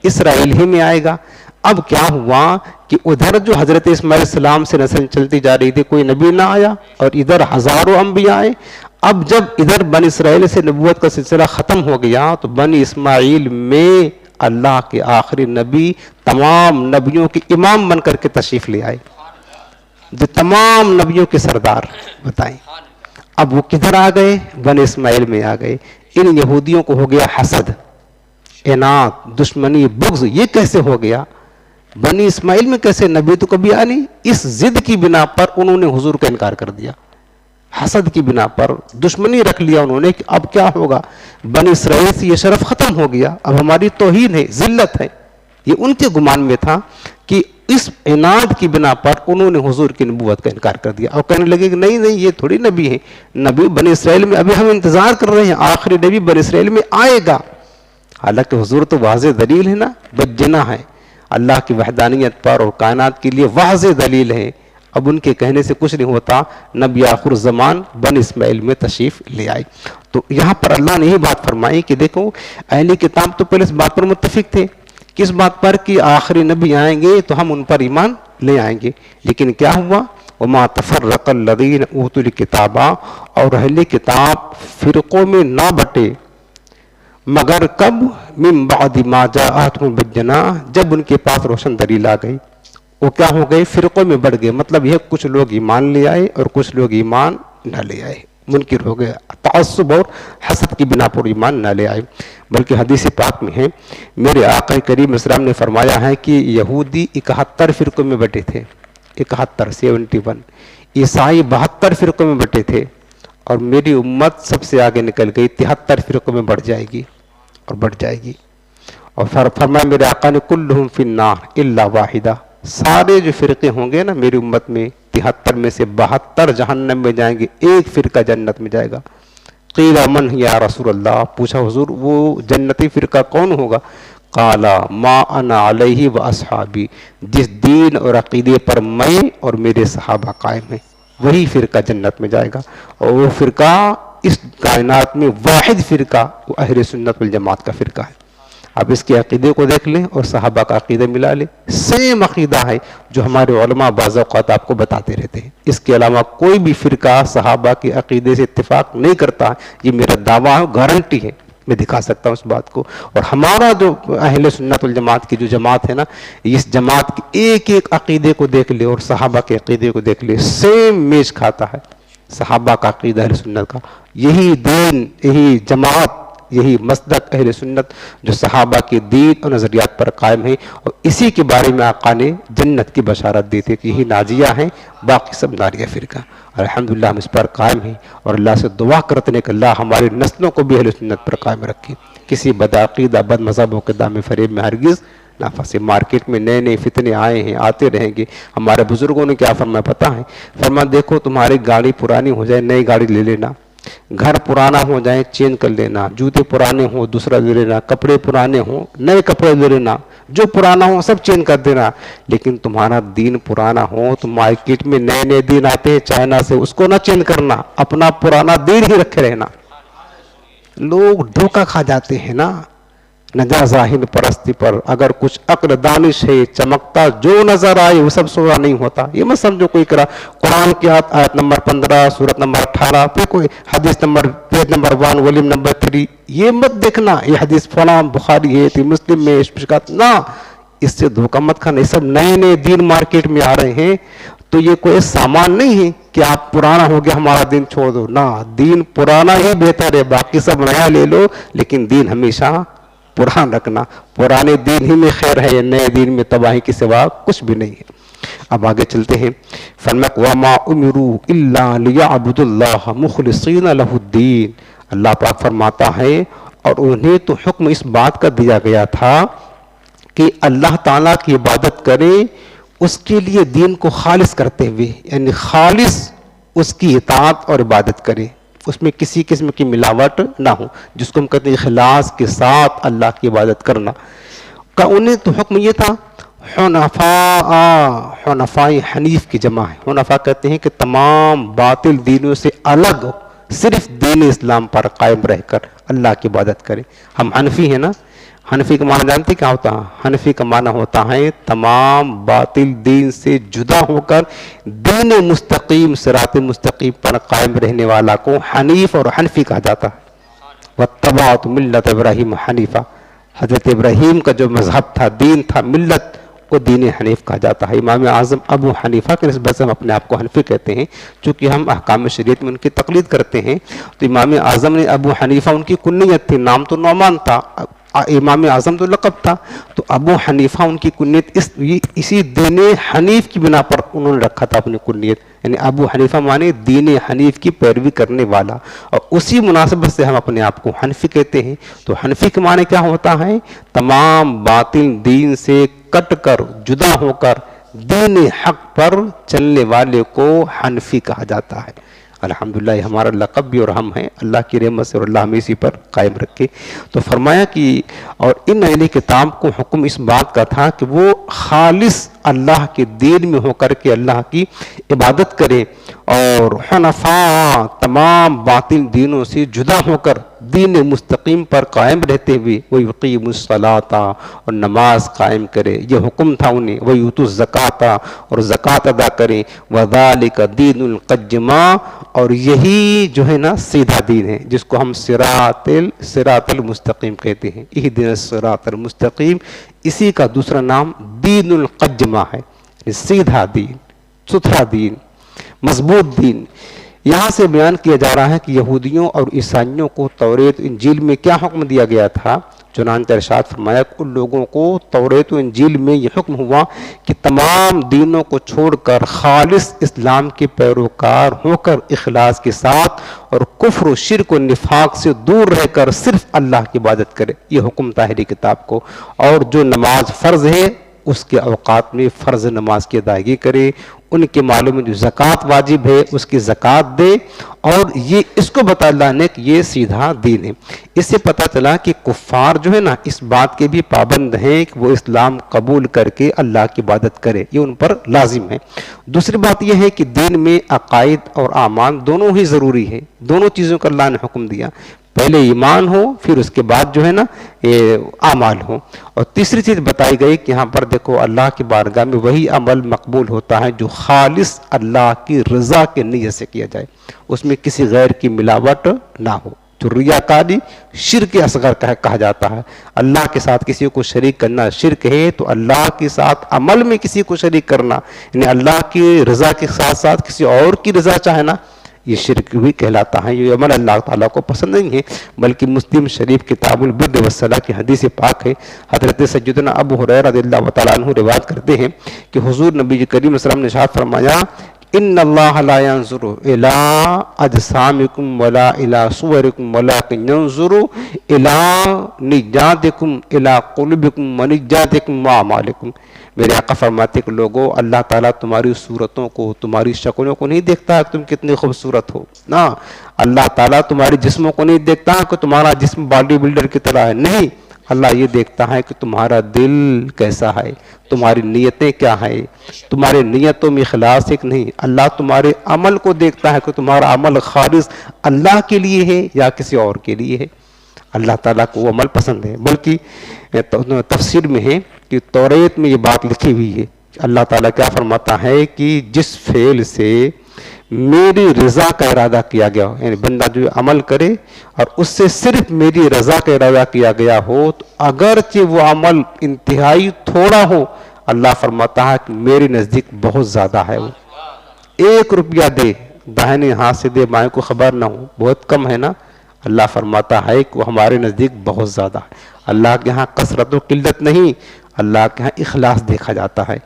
اسرائیل ہی میں آئے گا. اب کیا ہوا کہ ادھر جو حضرت اسماعیل علیہ السلام سے نسل چلتی جا رہی تھی، کوئی نبی نہ آیا، اور ادھر ہزاروں انبیاء آئے. اب جب ادھر بنی اسرائیل سے نبوت کا سلسلہ ختم ہو گیا تو بنی اسماعیل میں اللہ کے آخری نبی تمام نبیوں کے امام بن کر کے تشریف لے آئے، جو تمام نبیوں کے سردار. بتائیں اب وہ کدھر آ گئے؟ بنی اسماعیل میں آ گئے. ان یہودیوں کو ہو گیا حسد، انات، دشمنی، بغض. یہ کیسے ہو گیا؟ بنی اسماعیل میں کیسے نبی تو کبھی آنی؟ اس ضد کی بنا پر انہوں نے حضور کا انکار کر دیا، حسد کی بنا پر دشمنی رکھ لیا انہوں نے کہ اب کیا ہوگا، بنی اسرائیل سے یہ شرف ختم ہو گیا، اب ہماری توہین ہے، ذلت ہے. یہ ان کے گمان میں تھا کہ اس عناد کی بنا پر انہوں نے حضور کی نبوت کا انکار کر دیا اور کہنے لگے کہ نہیں نہیں، یہ تھوڑی نبی ہے، نبی بنی اسرائیل میں ابھی ہم انتظار کر رہے ہیں، آخری نبی بنی اسرائیل میں آئے گا۔ حالانکہ حضور تو واضح دلیل ہے نا، بجنا ہے، اللہ کی وحدانیت پر اور کائنات کے لیے واضح دلیل ہے۔ اب ان کے کہنے سے کچھ نہیں ہوتا، نبی آخر الزمان بنی اسماعیل میں تشریف لے آئے۔ تو یہاں پر اللہ نے یہ بات فرمائی کہ دیکھو اہل کتاب تو پہلے اس بات پر متفق تھے، کس بات پر کہ آخری نبی آئیں گے تو ہم ان پر ایمان لے آئیں گے، لیکن کیا ہوا؟ وَمَا تَفَرَّقَ الَّذِينَ أُوتُوا الْكِتَابَ، اور اہل کتاب فرقوں میں نہ بٹے مگر کب؟ مِن بَعْدِ مَا جَاءَتْهُمُ الْبَيِّنَاتُ، جب ان کے پاس روشن دلیل آ گئی، وہ کیا ہو گئے؟ فرقوں میں بڑھ گئے۔ مطلب یہ کچھ لوگ ایمان لے آئے اور کچھ لوگ ایمان نہ لے آئے، منکر ہو گئے، تعصب اور حسد کی بنا پر ایمان نہ لے آئے۔ بلکہ حدیث پاک میں ہے، میرے آقا کریم اسلام نے فرمایا ہے کہ یہودی 71 فرقوں میں بٹے تھے، 71 عیسائی 72 فرقوں میں بٹے تھے، اور میری امت سب سے آگے نکل گئی، 73 فرقوں میں بڑھ جائے گی اور بڑھ جائے گی۔ اور فرمایا میرے آقا نے کلہم فی النار الا واحدہ، سارے جو فرقے ہوں گے نا میری امت میں 73 میں سے 72 جہنم میں جائیں گے، ایک فرقہ جنت میں جائے گا۔ قیل من یا رسول اللہ، پوچھا حضور وہ جنتی فرقہ کون ہوگا؟ قال ما انا علیہ و اصحابی، جس دین اور عقیدے پر میں اور میرے صحابہ قائم ہیں، وہی فرقہ جنت میں جائے گا۔ اور وہ فرقہ اس کائنات میں واحد فرقہ وہ اہل سنت والجماعت کا فرقہ ہے۔ اب اس کے عقیدے کو دیکھ لیں اور صحابہ کا عقیدہ ملا لیں، سیم عقیدہ ہے جو ہمارے علماء بعض اوقات آپ کو بتاتے رہتے ہیں۔ اس کے علاوہ کوئی بھی فرقہ صحابہ کے عقیدے سے اتفاق نہیں کرتا، یہ میرا دعویٰ ہے، گارنٹی ہے، میں دکھا سکتا ہوں اس بات کو۔ اور ہمارا جو اہل سنت والجماعت کی جو جماعت ہے نا، اس جماعت کے ایک ایک عقیدے کو دیکھ لے اور صحابہ کے عقیدے کو دیکھ لے، سیم میچ کھاتا ہے صحابہ کا عقیدہ اہل سنت کا۔ یہی دین، یہی جماعت، یہی مسلک اہل سنت جو صحابہ کے دین اور نظریات پر قائم ہے، اور اسی کے بارے میں آقا نے جنت کی بشارت دی تھی کہ یہی ناجیہ ہیں، باقی سب ناریہ فرقہ۔ الحمدللہ ہم اس پر قائم ہیں اور اللہ سے دعا کرتے ہیں کہ اللہ ہماری نسلوں کو بھی اہل سنت پر قائم رکھے، کسی بدعقیدہ بد مذہبوں کے دام فریب میں ہرگز نہ پھنسے۔ مارکیٹ میں نئے نئے فتنے آئے ہیں، آتے رہیں گے۔ ہمارے بزرگوں نے کیا فرمایا پتہ ہے؟ فرمایا دیکھو تمہاری گاڑی پرانی ہو جائے نئی گاڑی لے لینا، گھر پرانا ہو جائے چینج کر لینا، جوتے پرانے ہوں دوسرا لے لینا، کپڑے پرانے ہوں نئے کپڑے لے لینا، جو پرانا ہو سب چینج کر دینا، لیکن تمہارا دین پرانا ہو تو مارکیٹ میں نئے نئے دین آتے ہیں چائنا سے، اس کو نہ چینج کرنا، اپنا پرانا دین ہی رکھے رہنا۔ لوگ دھوکہ کھا جاتے ہیں نا نجازاہن پرستی پر، اگر کچھ عقل دانش ہے چمکتا جو نظر آئے وہ سب سورا نہیں ہوتا۔ یہ مت سمجھو کوئی کرا قرآن کی آیت نمبر 15 سورت نمبر 18 پہ کوئی حدیث number page number 1 volume number 3، یہ مت دیکھنا یہ حدیث فلاں بخاری ہے تھی مسلم میں مشکات، نہ اس سے دھوکہ مت کھانا۔ یہ سب نئے نئے دین مارکیٹ میں آ رہے ہیں، تو یہ کوئی سامان نہیں ہے کہ آپ پرانا ہو گیا ہمارا دین چھوڑ دو، نہ، دین پرانا ہی بہتر ہے، باقی سب نیا لے لو لیکن دین ہمیشہ پران رکھنا۔ پرانے دین ہی میں خیر ہے، نئے دین میں تباہی کے سوا کچھ بھی نہیں ہے۔ اب آگے چلتے ہیں، فرمایا وَمَا أُمِرُوا إِلَّا لِيَعْبُدُوا اللَّهَ مُخْلِصِينَ لَهُ الدِّينَ، اللہ پاک فرماتا ہے اور انہیں تو حکم اس بات کا دیا گیا تھا کہ اللہ تعالیٰ کی عبادت کریں اس کے لیے دین کو خالص کرتے ہوئے، یعنی خالص اس کی اطاعت اور عبادت کریں، اس میں کسی قسم کی ملاوٹ نہ ہو، جس کو ہم کہتے ہیں اخلاص کے ساتھ اللہ کی عبادت کرنا کا۔ انہیں تو حکم یہ تھا حنفاء حنیف کی جمع ہے، حنفاء کہتے ہیں کہ تمام باطل دینوں سے الگ صرف دین اسلام پر قائم رہ کر اللہ کی عبادت کریں۔ ہم حنفی ہیں نا، حنفی کا معنی جانتے کیا ہوتا ہے؟ حنفی کا معنی ہوتا ہے تمام باطل دین سے جدا ہو کر دین مستقیم صراط مستقیم پر قائم رہنے والا کو حنیف اور حنفی کہا جاتا ہے۔ وَاتَّبَعْتُ مِلَّةَ إِبْرَاهِيمَ حَنِيفًا، حضرت ابراہیم کا جو مذہب تھا، دین تھا، ملت، وہ دین حنیف کہا جاتا ہے۔ امام اعظم ابو حنیفہ کے نسبت سے ہم اپنے آپ کو حنفی کہتے ہیں، چونکہ ہم احکام شریعت میں ان کی تقلید کرتے ہیں، تو امام اعظم نے ابو حنیفہ ان کی کنیت تھی، نام تو نعمان تھا، امام اعظم تو لقب تھا، تو ابو حنیفہ ان کی کنیت اسی دین حنیف کی بنا پر انہوں نے رکھا تھا اپنی کنیت، یعنی ابو حنیفہ مانے دین حنیف کی پیروی کرنے والا، اور اسی مناسبت سے ہم اپنے آپ کو حنفی کہتے ہیں۔ تو حنفی کے معنی کیا ہوتا ہے؟ تمام باطل دین سے کٹ کر جدا ہو کر دین حق پر چلنے والے کو حنفی کہا جاتا ہے۔ الحمدللہ یہ ہمارا لقب بھی اور ہم ہیں، اللہ کی رحمت سے، اور اللہ ہمیں اسی پر قائم رکھے۔ تو فرمایا کہ اور ان اہل کتاب کو حکم اس بات کا تھا کہ وہ خالص اللہ کے دین میں ہو کر کے اللہ کی عبادت کریں، اور حنفاء تمام باطل دینوں سے جدا ہو کر دین مستقیم پر قائم رہتے ہوئے وہ یقیم الصلاۃ اور نماز قائم کرے، یہ حکم تھا انہیں۔ وہ یؤتوا الزکوٰۃ اور زکوٰۃ ادا کریں، وذالک دین القیمہ اور یہی جو ہے نا سیدھا دین ہے، جس کو ہم صراط المستقیم کہتے ہیں۔ اہدنا الصراط المستقیم، اسی کا دوسرا نام دین القیمہ ہے، سیدھا دین، ستھرا دین، مضبوط دین۔ یہاں سے بیان کیا جا رہا ہے کہ یہودیوں اور عیسائیوں کو توریت انجیل میں کیا حکم دیا گیا تھا۔ چنانچہ ارشاد فرمایا کہ ان لوگوں کو توریت و انجیل میں یہ حکم ہوا کہ تمام دینوں کو چھوڑ کر خالص اسلام کے پیروکار ہو کر اخلاص کے ساتھ اور کفر و شرک و نفاق سے دور رہ کر صرف اللہ کی عبادت کرے، یہ حکم تھا اہل کتاب کو۔ اور جو نماز فرض ہے اس کے اوقات میں فرض نماز کی ادائیگی کرے، ان کے مالوں میں جو زکوٰۃ واجب ہے اس کی زکوٰۃ دے، اور یہ اس کو بتا اللہ نے کہ یہ سیدھا دین ہے۔ اس سے پتہ چلا کہ کفار جو ہے نا اس بات کے بھی پابند ہیں کہ وہ اسلام قبول کر کے اللہ کی عبادت کرے، یہ ان پر لازم ہے۔ دوسری بات یہ ہے کہ دین میں عقائد اور اعمال دونوں ہی ضروری ہے، دونوں چیزوں کا اللہ نے حکم دیا، پہلے ایمان ہو پھر اس کے بعد جو ہے نا اعمال ہو۔ اور تیسری چیز بتائی گئی کہ یہاں پر دیکھو اللہ کی بارگاہ میں وہی عمل مقبول ہوتا ہے جو خالص اللہ کی رضا کے نیت سے کیا جائے، اس میں کسی غیر کی ملاوٹ نہ ہو، جو ریاکاری شرک اصغر کہا جاتا ہے۔ اللہ کے ساتھ کسی کو شریک کرنا شرک ہے، تو اللہ کے ساتھ عمل میں کسی کو شریک کرنا، یعنی اللہ کی رضا کے ساتھ ساتھ کسی اور کی رضا چاہنا، یہ شرک بھی کہلاتا ہے۔ یہ عمل اللہ تعالیٰ کو پسند نہیں ہے، بلکہ مسلم شریف کتاب البر والصلاۃ کی حدیث پاک ہے، حضرت سیدنا ابو ہریرہ رضی اللہ تعالیٰ عنہ روایت کرتے ہیں کہ حضور نبی کریم صلی اللہ علیہ وسلم نے ارشاد فرمایا ان اللہ لا ينظر الى اجسامکم ولا الى صورکم ولکن ينظر الى نجاتکم الى قلوبکم ونجاتکم واعمالکم۔ میرے آقا فرماتے کہ لوگوں، اللہ تعالیٰ تمہاری صورتوں کو، تمہاری شکلوں کو نہیں دیکھتا کہ تم کتنی خوبصورت ہو، نہ اللہ تعالیٰ تمہاری جسموں کو نہیں دیکھتا کہ تمہارا جسم باڈی بلڈر کی طرح ہے، نہیں، اللہ یہ دیکھتا ہے کہ تمہارا دل کیسا ہے، تمہاری نیتیں کیا ہے، تمہارے نیتوں میں اخلاص ہے کہ نہیں۔ اللہ تمہارے عمل کو دیکھتا ہے کہ تمہارا عمل خالص اللہ کے لیے ہے یا کسی اور کے لیے ہے۔ اللہ تعالیٰ کو وہ عمل پسند ہے، بلکہ تفسیر میں ہے کہ توریت میں یہ بات لکھی ہوئی ہے، اللہ تعالیٰ کیا فرماتا ہے کہ جس فعل سے میری رضا کا ارادہ کیا گیا ہو، یعنی بندہ جو عمل کرے اور اس سے صرف میری رضا کا ارادہ کیا گیا ہو، تو اگرچہ وہ عمل انتہائی تھوڑا ہو، اللہ فرماتا ہے کہ میرے نزدیک بہت زیادہ ہے۔ وہ 1 روپیہ دے، داہنے ہاتھ سے دے، بائیں کو خبر نہ ہو، بہت کم ہے نا، اللہ فرماتا ہے کہ وہ ہمارے نزدیک بہت زیادہ ہے۔ اللہ کے ہاں کثرت و قلت نہیں، اللہ کے ہاں اخلاص دیکھا جاتا ہے۔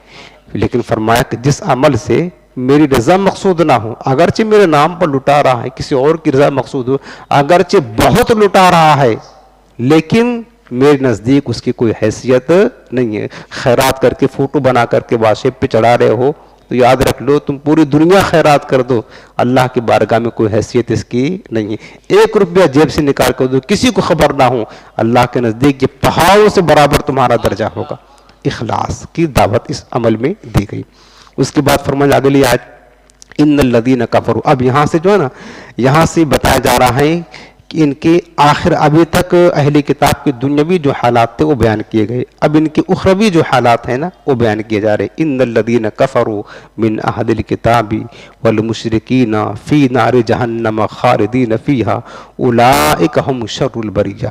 لیکن فرمایا کہ جس عمل سے میری رضا مقصود نہ ہو، اگرچہ میرے نام پر لٹا رہا ہے، کسی اور کی رضا مقصود ہو، اگرچہ بہت لٹا رہا ہے، لیکن میرے نزدیک اس کی کوئی حیثیت نہیں ہے۔ خیرات کر کے فوٹو بنا کر کے واٹسایپ پہ چڑھا رہے ہو تو یاد رکھ لو تم پوری دنیا خیرات کر دو، اللہ کی بارگاہ میں کوئی حیثیت اس کی نہیں ہے۔ 1 روپیہ جیب سے نکال کر دو، کسی کو خبر نہ ہو، اللہ کے نزدیک یہ پہاڑوں سے برابر تمہارا درجہ ہوگا۔ اخلاص کی دعوت اس عمل میں دی گئی۔ اس کے بعد فرمایا اگلی آیت ان الذین کفروا، اب یہاں سے جو ہے نا یہاں سے بتایا جا رہا ہے کہ ان کے آخر ابھی تک اہل کتاب کے دنیاوی جو حالات تھے وہ بیان کیے گئے، اب ان کے اخروی جو حالات ہیں نا وہ بیان کیے جا رہے ہیں۔ ان الذین کفروا من اہل الکتاب والمشرکین فی نار جہنم خالدین فیہا اولئک هم شر البریہ۔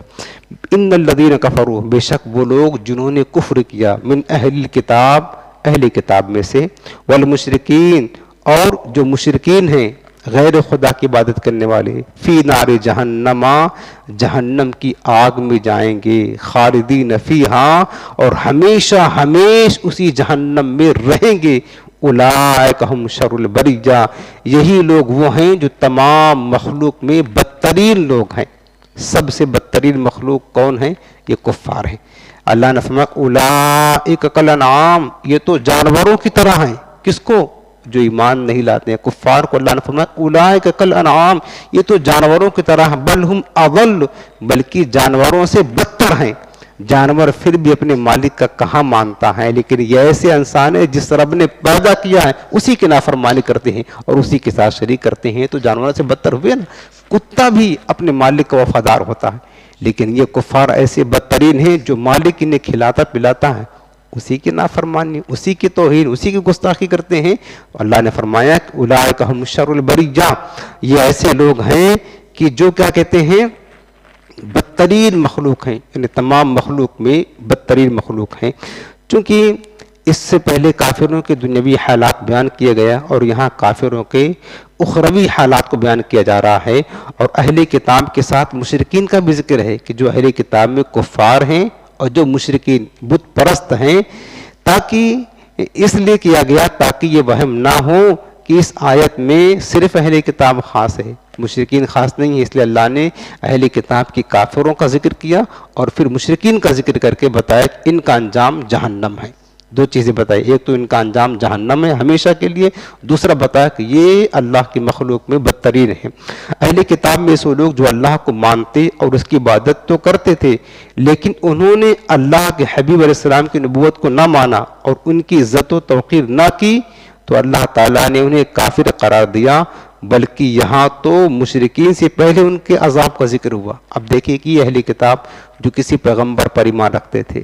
ان الذین کفروا، بے شک وہ لوگ جنہوں نے کفر کیا، من اہل الکتاب، اہل کتاب میں سے، والمشرکین، اور جو مشرکین ہیں غیر خدا کی عبادت کرنے والے، فی نار جہنم، جہنم کی آگ میں جائیں گے، خالدین فیہا، اور ہمیشہ ہمیش اسی جہنم میں رہیں گے، اولئک ہم شر البریہ، یہی لوگ وہ ہیں جو تمام مخلوق میں بدترین لوگ ہیں۔ سب سے بدترین مخلوق کون ہیں؟ یہ کفار ہیں۔ اللہ نے فرمایا اولئک کالانعام، یہ تو جانوروں کی طرح ہیں۔ کس کو؟ جو ایمان نہیں لاتے ہیں، کفار کو اللہ نے فرمایا اولئک کالانعام، یہ تو جانوروں کی طرح، بل ہم اضل، بلکہ جانوروں سے بدتر ہیں۔ جانور پھر بھی اپنے مالک کا کہاں مانتا ہے، لیکن یہ ایسے انسان ہے جس رب نے پیدا کیا ہے اسی کی نافرمانی کرتے ہیں اور اسی کے ساتھ شریک کرتے ہیں، تو جانوروں سے بدتر ہوئے نا۔ کتا بھی اپنے مالک کا وفادار ہوتا ہے، لیکن یہ کفار ایسے بدترین ہیں جو مالک انہیں کھلاتا پلاتا ہے اسی کی نافرمانی، اسی کی توہین، اسی کی گستاخی کرتے ہیں۔ اللہ نے فرمایا کہ اولئک ہم شر البریہ، یہ ایسے لوگ ہیں کہ جو کیا کہتے ہیں بدترین مخلوق ہیں، یعنی تمام مخلوق میں بدترین مخلوق ہیں۔ چونکہ اس سے پہلے کافروں کے دنیاوی حالات بیان کیے گیا اور یہاں کافروں کے اخروی حالات کو بیان کیا جا رہا ہے، اور اہل کتاب کے ساتھ مشرکین کا بھی ذکر ہے کہ جو اہل کتاب میں کفار ہیں اور جو مشرکین بت پرست ہیں، تاکہ اس لیے کیا گیا تاکہ یہ وہم نہ ہو کہ اس آیت میں صرف اہل کتاب خاص ہے، مشرکین خاص نہیں ہے۔ اس لیے اللہ نے اہل کتاب کی کافروں کا ذکر کیا اور پھر مشرکین کا ذکر کر کے بتایا کہ ان کا انجام جہنم ہے۔ دو چیزیں بتائی، ایک تو ان کا انجام جہنم ہے ہمیشہ کے لیے، دوسرا بتایا کہ یہ اللہ کی مخلوق میں بدترین ہے۔ اہل کتاب میں ایسے لوگ جو اللہ کو مانتے اور اس کی عبادت تو کرتے تھے، لیکن انہوں نے اللہ کے حبیب علیہ السلام کی نبوت کو نہ مانا اور ان کی عزت و توقیر نہ کی، تو اللہ تعالیٰ نے انہیں کافر قرار دیا، بلکہ یہاں تو مشرکین سے پہلے ان کے عذاب کا ذکر ہوا۔ اب دیکھیے کہ یہ اہل کتاب جو کسی پیغمبر پر ایمان رکھتے تھے،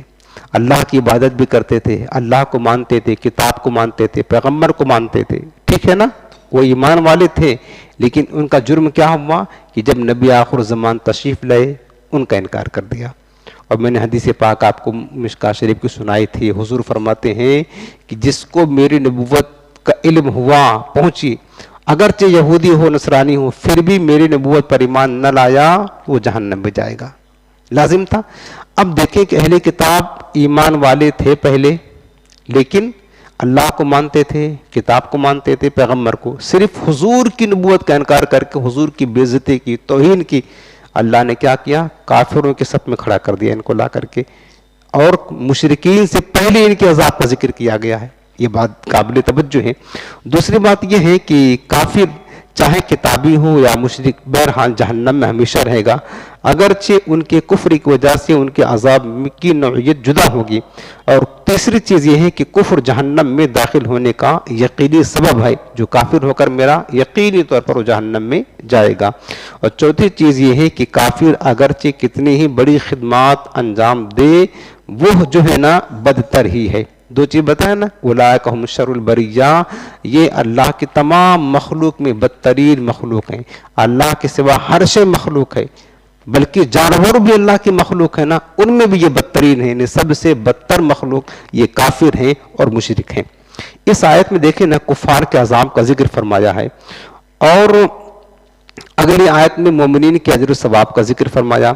اللہ کی عبادت بھی کرتے تھے، اللہ کو مانتے تھے، کتاب کو مانتے تھے، پیغمبر کو مانتے تھے، ٹھیک ہے نا، وہ ایمان والے تھے، لیکن ان کا جرم کیا ہوا کہ جب نبی آخر زمان تشریف لائے ان کا انکار کر دیا۔ اور میں نے حدیث پاک آپ کو مشکاہ شریف کی سنائی تھی، حضور فرماتے ہیں کہ جس کو میری نبوت کا علم ہوا، پہنچی، اگرچہ یہودی ہو نصرانی ہو، پھر بھی میری نبوت پر ایمان نہ لایا، وہ جہنم میں جائے گا، لازم تھا۔ اب دیکھیں کہ اہل کتاب ایمان والے تھے پہلے، لیکن اللہ کو مانتے تھے، کتاب کو مانتے تھے، پیغمبر کو، صرف حضور کی نبوت کا انکار کر کے حضور کی بے عزتی کی، توہین کی، اللہ نے کیا کیا؟ کافروں کے صف میں کھڑا کر دیا ان کو لا کر کے، اور مشرکین سے پہلے ان کے عذاب کا ذکر کیا گیا ہے۔ یہ بات قابل توجہ ہے۔ دوسری بات یہ ہے کہ کافر چاہے کتابی ہو یا مشرک، بہرحال جہنم میں ہمیشہ رہے گا، اگرچہ ان کے کفر کی وجہ سے ان کے عذاب کی نوعیت جدا ہوگی۔ اور تیسری چیز یہ ہے کہ کفر جہنم میں داخل ہونے کا یقینی سبب ہے، جو کافر ہو کر میرا یقینی طور پر وہ جہنم میں جائے گا۔ اور چوتھی چیز یہ ہے کہ کافر اگرچہ کتنی ہی بڑی خدمات انجام دے، وہ جو ہے نا بدتر ہی ہے۔ دو چیز بتایا نا، اولئک ہم شر البریہ، یہ اللہ کی تمام مخلوق میں بدترین مخلوق ہیں۔ اللہ کے سوا ہر شے مخلوق ہے، بلکہ جانور بھی اللہ کی مخلوق ہے نا، ان میں بھی یہ بدترین ہیں، یعنی سب سے بدتر مخلوق یہ کافر ہیں اور مشرک ہیں۔ اس آیت میں دیکھیں نا کفار کے عذاب کا ذکر فرمایا ہے، اور اگلی آیت میں مومنین کے اجر و ثواب کا ذکر فرمایا۔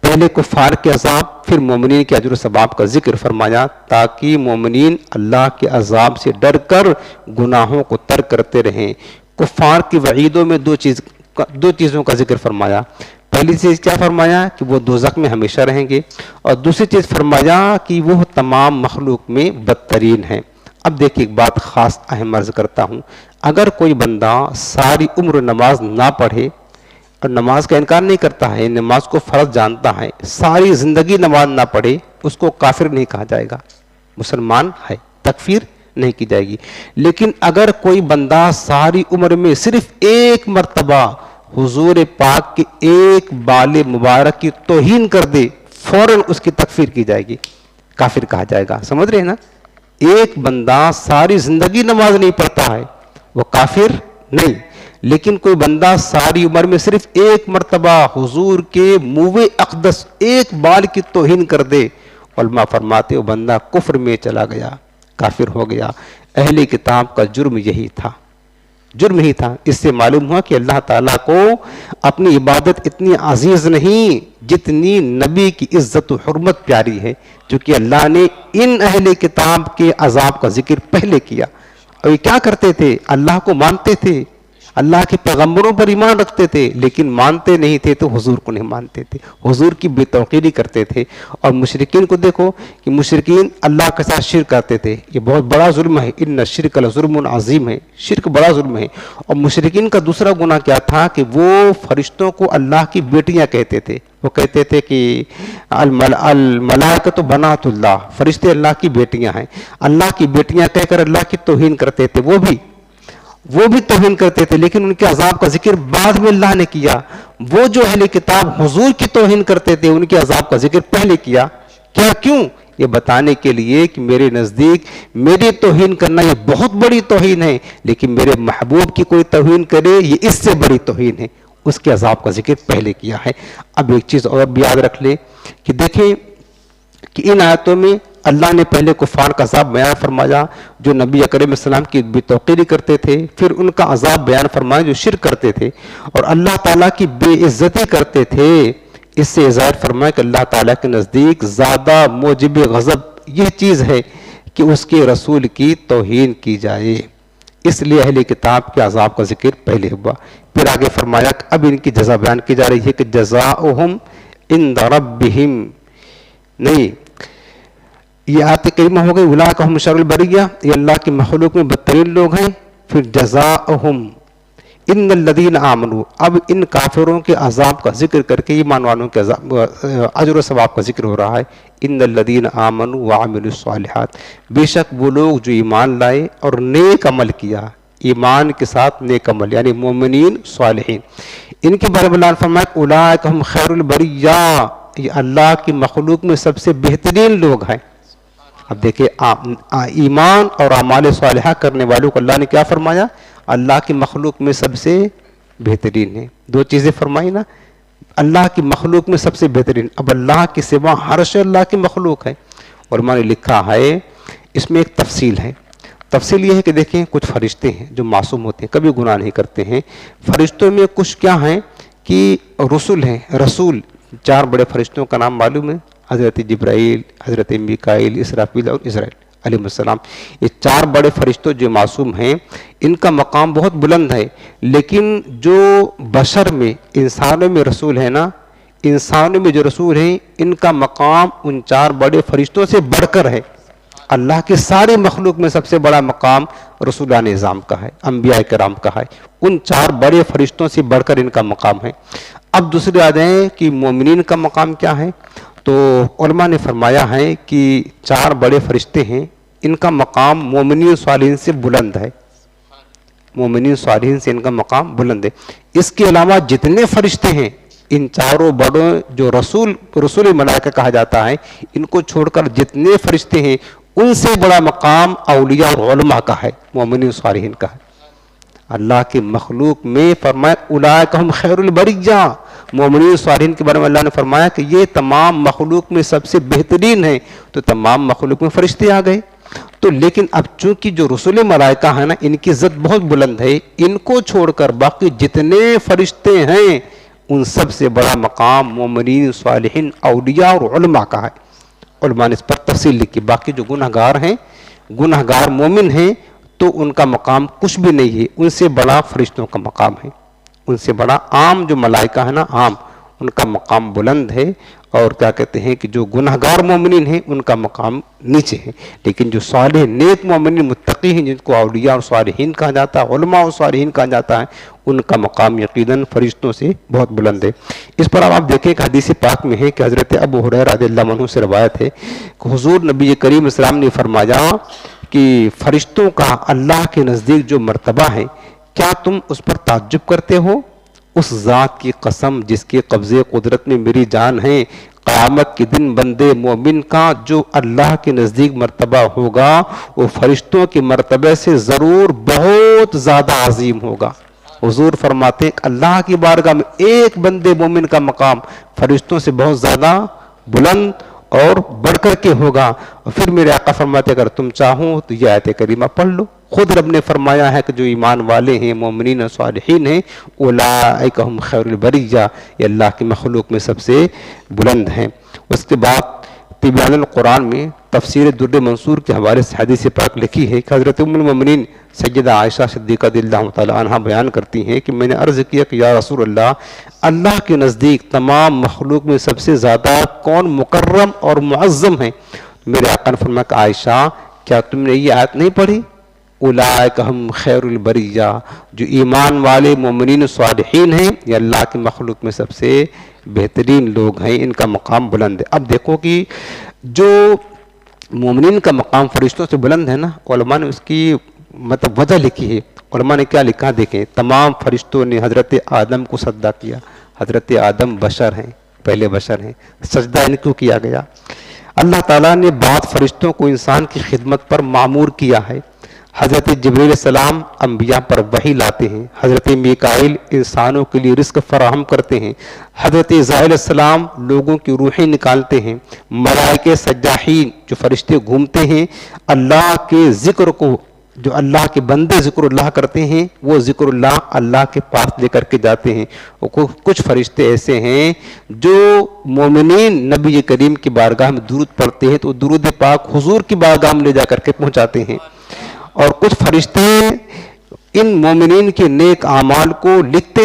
پہلے کفار کے عذاب، پھر مومنین کے اجر و ثواب کا ذکر فرمایا، تاکہ مومنین اللہ کے عذاب سے ڈر کر گناہوں کو ترک کرتے رہیں۔ کفار کی وعیدوں میں دو چیزوں کا ذکر فرمایا۔ پہلی چیز کیا فرمایا کہ وہ دوزخ میں ہمیشہ رہیں گے، اور دوسری چیز فرمایا کہ وہ تمام مخلوق میں بدترین ہیں۔ اب دیکھیں ایک بات خاص اہم عرض کرتا ہوں، اگر کوئی بندہ ساری عمر نماز نہ پڑھے اور نماز کا انکار نہیں کرتا ہے، نماز کو فرض جانتا ہے، ساری زندگی نماز نہ پڑھے، اس کو کافر نہیں کہا جائے گا، مسلمان ہے، تکفیر نہیں کی جائے گی۔ لیکن اگر کوئی بندہ ساری عمر میں صرف ایک مرتبہ حضور پاک کے ایک بال مبارک کی توہین کر دے، فوراً اس کی تکفیر کی جائے گی، کافر کہا جائے گا۔ سمجھ رہے ہیں نا؟ ایک بندہ ساری زندگی نماز نہیں پڑھتا ہے، وہ کافر نہیں، لیکن کوئی بندہ ساری عمر میں صرف ایک مرتبہ حضور کے منہ اقدس ایک بال کی توہین کر دے، علماء فرماتے وہ بندہ کفر میں چلا گیا، کافر ہو گیا۔ اہل کتاب کا جرم یہی تھا، جرم ہی تھا۔ اس سے معلوم ہوا کہ اللہ تعالیٰ کو اپنی عبادت اتنی عزیز نہیں جتنی نبی کی عزت و حرمت پیاری ہے، چونکہ اللہ نے ان اہل کتاب کے عذاب کا ذکر پہلے کیا۔ اور یہ کیا کرتے تھے؟ اللہ کو مانتے تھے، اللہ کے پیغمبروں پر ایمان رکھتے تھے لیکن مانتے نہیں تھے تو حضور کو نہیں مانتے تھے، حضور کی بے توقیری کرتے تھے۔ اور مشرکین کو دیکھو کہ مشرکین اللہ کے ساتھ شرک کرتے تھے، یہ بہت بڑا ظلم ہے، ان الشرک لظلم عظیم ہے، شرک بڑا ظلم ہے۔ اور مشرکین کا دوسرا گناہ کیا تھا کہ وہ فرشتوں کو اللہ کی بیٹیاں کہتے تھے، وہ کہتے تھے کہ الملائکۃ بنات اللہ، فرشتے اللہ کی بیٹیاں ہیں، اللہ کی بیٹیاں کہہ کر اللہ کی توہین کرتے تھے، وہ بھی توہین کرتے تھے۔ لیکن ان کے عذاب کا ذکر بعد میں اللہ نے کیا۔ وہ جو اہل کتاب حضور کی توہین کرتے تھے ان کے عذاب کا ذکر پہلے کیا، کیوں؟ یہ بتانے کے لیے کہ میرے نزدیک میری توہین کرنا یہ بہت بڑی توہین ہے، لیکن میرے محبوب کی کوئی توہین کرے یہ اس سے بڑی توہین ہے، اس کے عذاب کا ذکر پہلے کیا ہے۔ اب ایک چیز اور بھی یاد رکھ لیں کہ دیکھیں کہ ان آیتوں میں اللہ نے پہلے کفار کا عذاب بیان فرمایا جو نبی اکرم علیہ السلام کی بے توقیری کرتے تھے، پھر ان کا عذاب بیان فرمایا جو شرک کرتے تھے اور اللہ تعالیٰ کی بے عزتی کرتے تھے۔ اس سے ظاہر فرمایا کہ اللہ تعالیٰ کے نزدیک زیادہ موجب غضب یہ چیز ہے کہ اس کے رسول کی توہین کی جائے، اس لیے اہل کتاب کے عذاب کا ذکر پہلے ہوا۔ پھر آگے فرمایا کہ اب ان کی جزا بیان کی جا رہی ہے کہ جزاؤہم عند ربہم، نہیں یہ آیت کریمہ ہو گئی اولئک هم شر البریہ، یہ اللہ کی مخلوق میں بدترین لوگ ہیں۔ پھر جزاؤہم ان الذین آمنوا، اب ان کافروں کے عذاب کا ذکر کر کے ایمان والوں کے اجر و ثواب کا ذکر ہو رہا ہے۔ ان الذین آمنوا وعملوا الصالحات، بے شک وہ لوگ جو ایمان لائے اور نیک عمل کیا، ایمان کے ساتھ نیک عمل یعنی مومنین صالحین، ان کے بارے میں اللہ نے فرمایا اولئک هم خیر البریہ، یہ اللہ کی مخلوق میں سب سے بہترین لوگ ہیں۔ اب دیکھیں ایمان اور اعمال صالحہ کرنے والوں کو اللہ نے کیا فرمایا؟ اللہ کی مخلوق میں سب سے بہترین ہے۔ دو چیزیں فرمائی نا، اللہ کی مخلوق میں سب سے بہترین، اب اللہ کے سوا ہر شے اللہ کی مخلوق ہے۔ اور میں نے لکھا ہے اس میں ایک تفصیل ہے، تفصیل یہ ہے کہ دیکھیں کچھ فرشتے ہیں جو معصوم ہوتے ہیں، کبھی گناہ نہیں کرتے ہیں۔ فرشتوں میں کچھ کیا ہیں کہ رسول ہیں، رسول چار بڑے فرشتوں کا نام معلوم ہے، حضرت جبرائیل، حضرت میکائیل، اسرافیل اور اسرائیل علیہ السلام۔ یہ چار بڑے فرشتوں جو معصوم ہیں ان کا مقام بہت بلند ہے، لیکن جو بشر میں انسانوں میں رسول ہے نا، انسانوں میں جو رسول ہیں ان کا مقام ان چار بڑے فرشتوں سے بڑھ کر ہے۔ اللہ کی ساری مخلوق میں سب سے بڑا مقام رسولان نظام کا ہے، انبیاء کرام کا ہے، ان چار بڑے فرشتوں سے بڑھ کر ان کا مقام ہے۔ اب دوسرے آ جائیں کہ مومنین کا مقام کیا ہے، تو علماء نے فرمایا ہے کہ چار بڑے فرشتے ہیں، ان کا مقام مومنین صالحین سے بلند ہے، مومنین صالحین سے ان کا مقام بلند ہے۔ اس کے علاوہ جتنے فرشتے ہیں ان چاروں بڑوں جو رسول ملائکہ کہا جاتا ہے، ان کو چھوڑ کر جتنے فرشتے ہیں ان سے بڑا مقام اولیاء اور علماء کا ہے، مومنین صالحین کا ہے۔ اللہ کی مخلوق میں فرمایا اولئک هم خیر البریہ، مومنین صالحین کے بارے میں اللہ نے فرمایا کہ یہ تمام مخلوق میں سب سے بہترین ہیں، تو تمام مخلوق میں فرشتے آ گئے۔ تو لیکن اب چونکہ جو رسول ملائکہ ہیں نا ان کی عزت بہت بلند ہے، ان کو چھوڑ کر باقی جتنے فرشتے ہیں ان سب سے بڑا مقام مومنین صالحین اولیاء اور علماء کا ہے۔ علماء نے اس پر تفصیل لکھی، باقی جو گناہ گار ہیں، گناہ گار مومن ہیں تو ان کا مقام کچھ بھی نہیں ہے، ان سے بڑا فرشتوں کا مقام ہے، ان سے بڑا عام جو ملائکہ ہے نا عام، ان کا مقام بلند ہے۔ اور کیا کہتے ہیں کہ جو گناہ گار مومنین ہیں ان کا مقام نیچے ہے، لیکن جو صالح نیک مومنین متقی ہیں جن کو اولیاء اور صالحین کہا جاتا ہے، علماء اور صالحین کہا جاتا ہے، ان کا مقام یقیناً فرشتوں سے بہت بلند ہے۔ اس پر اب آپ دیکھیں کہ حدیث پاک میں ہے کہ حضرت ابو ہریرہ رضی اللہ عنہ سے روایت ہے کہ حضور نبی کریم السلام نے فرمایا کہ فرشتوں کا اللہ کے نزدیک جو مرتبہ ہے کیا تم اس پر تعجب کرتے ہو؟ اس ذات کی قسم جس کے قبضے قدرت میں میری جان ہے، قیامت کے دن بندے مومن کا جو اللہ کے نزدیک مرتبہ ہوگا وہ فرشتوں کے مرتبے سے ضرور بہت زیادہ عظیم ہوگا۔ حضور فرماتے ہیں کہ اللہ کی بارگاہ میں ایک بندے مومن کا مقام فرشتوں سے بہت زیادہ بلند اور بڑھ کر کے ہوگا۔ اور پھر میرے آقا فرماتے اگر تم چاہو تو یہ آیت کریمہ پڑھ لو، خود رب نے فرمایا ہے کہ جو ایمان والے ہیں مومنین و صالحین ہیں اولئک هم خیر البریہ، یہ اللہ کی مخلوق میں سب سے بلند ہیں۔ اس کے بعد طبیان القرآن میں تفسیر در منصور کے حوالے سے حدیث پاک لکھی ہے کہ حضرت ام المومنین سیدہ عائشہ صدیقہ رضی اللہ تعالی عنہ بیان کرتی ہیں کہ میں نے عرض کیا کہ یا رسول اللہ، اللہ کے نزدیک تمام مخلوق میں سب سے زیادہ کون مکرم اور معظم ہے؟ میرے آقا نے فرمایا کہ عائشہ، کیا تم نے یہ آیت نہیں پڑھی؟ اولئک ہم خیر البریہ، جو ایمان والے مومنین صالحین ہیں یہ اللہ کی مخلوق میں سب سے بہترین لوگ ہیں، ان کا مقام بلند ہے۔ اب دیکھو کہ جو مومنین کا مقام فرشتوں سے بلند ہے نا، علماء نے اس کی مطلب وجہ لکھی ہے۔ علماء نے کیا لکھا دیکھیں، تمام فرشتوں نے حضرت آدم کو سجدہ کیا۔ حضرت آدم بشر ہیں، پہلے بشر ہیں، سجدہ ان کو کیا گیا۔ اللہ تعالیٰ نے بعض فرشتوں کو انسان کی خدمت پر معمور کیا ہے۔ حضرت جبریل علیہ السلام انبیاء پر وحی لاتے ہیں، حضرت میکائیل انسانوں کے لیے رزق فراہم کرتے ہیں، حضرت عزرائیل علیہ السلام لوگوں کی روحیں نکالتے ہیں، ملائکہ سجاحین جو فرشتے گھومتے ہیں اللہ کے ذکر کو، جو اللہ کے بندے ذکر اللہ کرتے ہیں وہ ذکر اللہ اللہ کے پاس لے کر کے جاتے ہیں۔ کچھ فرشتے ایسے ہیں جو مومنین نبی کریم کی بارگاہ میں درود پڑھتے ہیں تو درود پاک حضور کی بارگاہ میں لے جا کر کے پہنچاتے ہیں، اور کچھ فرشتے ان مومنین کے نیک اعمال کو لکھتے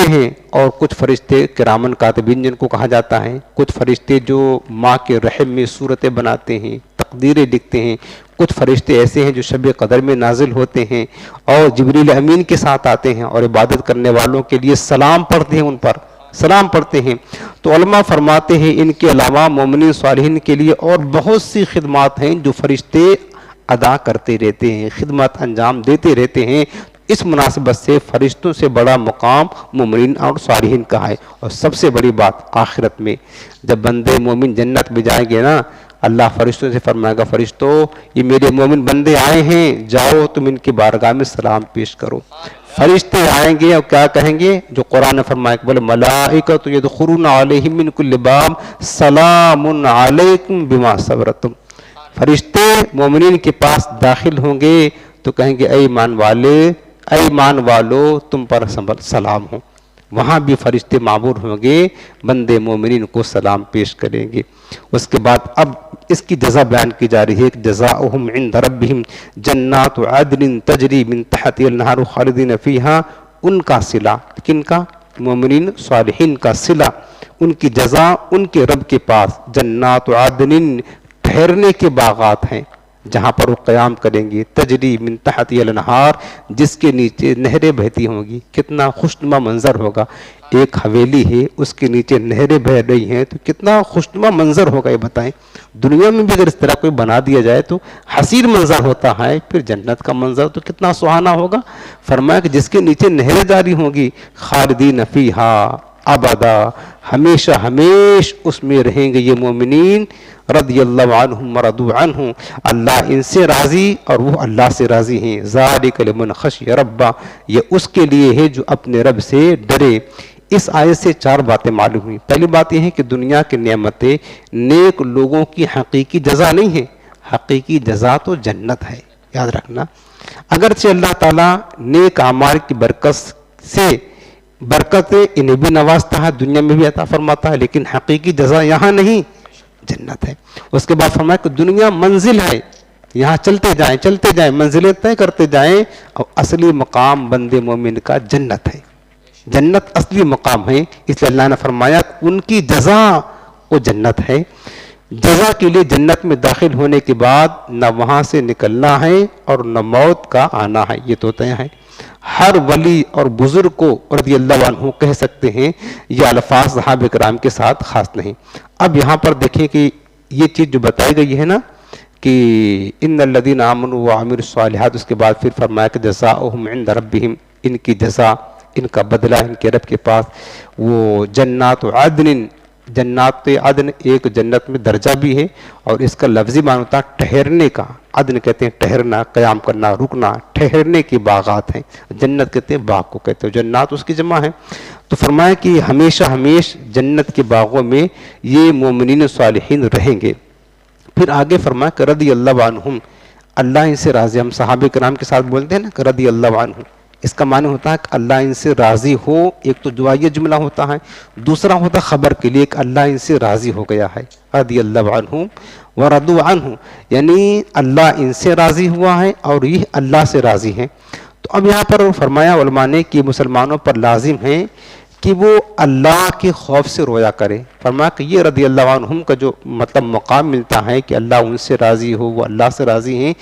ہیں اور کچھ فرشتے کرامن کاتبین جن کو کہا جاتا ہے، کچھ فرشتے جو ماں کے رحم میں صورتیں بناتے ہیں، تقدیریں لکھتے ہیں، کچھ فرشتے ایسے ہیں جو شب قدر میں نازل ہوتے ہیں اور جبریل امین کے ساتھ آتے ہیں اور عبادت کرنے والوں کے لیے سلام پڑھتے ہیں، ان پر سلام پڑھتے ہیں۔ تو علماء فرماتے ہیں ان کے علاوہ مومنین صالحین کے لیے اور بہت سی خدمات ہیں جو فرشتے ادا کرتے رہتے ہیں، خدمت انجام دیتے رہتے ہیں۔ اس مناسبت سے فرشتوں سے بڑا مقام مومنین اور صالحین کا ہے۔ اور سب سے بڑی بات آخرت میں جب بندے مومن جنت میں جائیں گے نا، اللہ فرشتوں سے فرمائے گا، فرشتوں یہ میرے مومن بندے آئے ہیں، جاؤ تم ان کی بارگاہ میں سلام پیش کرو۔ فرشتے آئیں گے اور کیا کہیں گے؟ جو قرآن نے فرمایا کہ ملائکۃ یدخلون علیہم من کل باب سلام علیکم بما صبرتم۔ فرشتے مومنین کے پاس داخل ہوں گے تو کہیں گے اے ایمان والو تم پر سلام ہو۔ وہاں بھی فرشتے معمور ہوں گے، بندے مومنین کو سلام پیش کریں گے۔ اس کے بعد اب اس کی جزا بیان کی جا رہی ہے کہ جزاؤہم عند ربہم جنات عدن تجری من تحت الانہار خالدین فیہا، ان کا صلہ، کن کا؟ مومنین صالحین کا صلہ، ان کی جزا ان کے رب کے پاس جنات عدن، ٹھہرنے کے باغات ہیں جہاں پر وہ قیام کریں گے، تجری من تحت الانہار، جس کے نیچے نہریں بہتی ہوں گی۔ کتنا خوشنما منظر ہوگا، ایک حویلی ہے اس کے نیچے نہریں بہ رہی ہیں تو کتنا خوشنما منظر ہوگا، یہ بتائیں۔ دنیا میں بھی اگر اس طرح کوئی بنا دیا جائے تو حسین منظر ہوتا ہے، پھر جنت کا منظر تو کتنا سہانا ہوگا۔ فرمایا کہ جس کے نیچے نہریں جاری ہوں گی، خالدین فیہا ابدا، ہمیشہ ہمیش اس میں رہیں گے یہ مومنین، رضی اللہ عنہم ورضوا عنہ، اللہ ان سے راضی اور وہ اللہ سے راضی ہیں۔ ذالک لمن خشی ربہ، یہ اس کے لیے ہے جو اپنے رب سے ڈرے۔ اس آیت سے 4 باتیں معلوم ہوئی۔ پہلی بات یہ ہے کہ دنیا کی نعمتیں نیک لوگوں کی حقیقی جزا نہیں ہے، حقیقی جزا تو جنت ہے، یاد رکھنا۔ اگرچہ اللہ تعالیٰ نیک اعمال کی برکت انہیں بھی نوازتا ہے، دنیا میں بھی عطا فرماتا ہے، لیکن حقیقی جزا یہاں نہیں، جنت ہے۔ اس کے بعد فرمایا کہ دنیا منزل ہے، یہاں چلتے جائیں منزلیں طے کرتے جائیں، اور اصلی مقام بندے مومن کا جنت ہے، جنت اصلی مقام ہے۔ اس لیے اللہ نے فرمایا کہ ان کی جزا وہ جنت ہے۔ جزا کے لیے جنت میں داخل ہونے کے بعد نہ وہاں سے نکلنا ہے اور نہ موت کا آنا ہے، یہ تو طے ہے۔ ہر ولی اور بزرگ کو رضی اللہ عنہ کہہ سکتے ہیں، یہ الفاظ صحابہ کرام کے ساتھ خاص نہیں۔ اب یہاں پر دیکھیں کہ یہ چیز جو بتائی گئی ہے نا کہ ان الذین آمنوا وعملوا الصالحات، اس کے بعد پھر فرمایا کہ جزاؤہم عند ربہم، ان کی جزا، ان کا بدلہ ان کے رب کے پاس وہ جنات عدن، جنات عدن ایک جنت میں درجہ بھی ہے اور اس کا لفظی معنی ہوتا ہے ٹھہرنے کا۔ عدن کہتے ہیں ٹھہرنا، قیام کرنا، رکنا، ٹھہرنے کی باغات ہیں۔ جنت کہتے ہیں باغ کو کہتے ہیں، جنات اس کی جمع ہے۔ تو فرمایا کہ ہمیشہ جنت کے باغوں میں یہ مومنین صالحین رہیں گے۔ پھر آگے فرمایا کہ رضی اللہ عنہم، اللہ ان سے راضی۔ ہم صحابہ کرام کے ساتھ بولتے ہیں نا کہ رضی اللہ عنہ، اس کا معنی ہوتا ہے کہ اللہ ان سے راضی ہو، ایک تو دعائیہ جملہ ہوتا ہے، دوسرا ہوتا خبر کے لیے کہ اللہ ان سے راضی ہو گیا ہے، رضی اللہ عنہم ورضوا عنہ، یعنی اللہ ان سے راضی ہوا ہے اور یہ اللہ سے راضی ہیں۔ تو اب یہاں پر فرمایا علماء نے کہ مسلمانوں پر لازم ہے کہ وہ اللہ کے خوف سے رویا کرے۔ فرمایا کہ یہ رضی اللہ عنہم کا جو مطلب مقام ملتا ہے کہ اللہ ان سے راضی ہو، وہ اللہ سے راضی ہیں،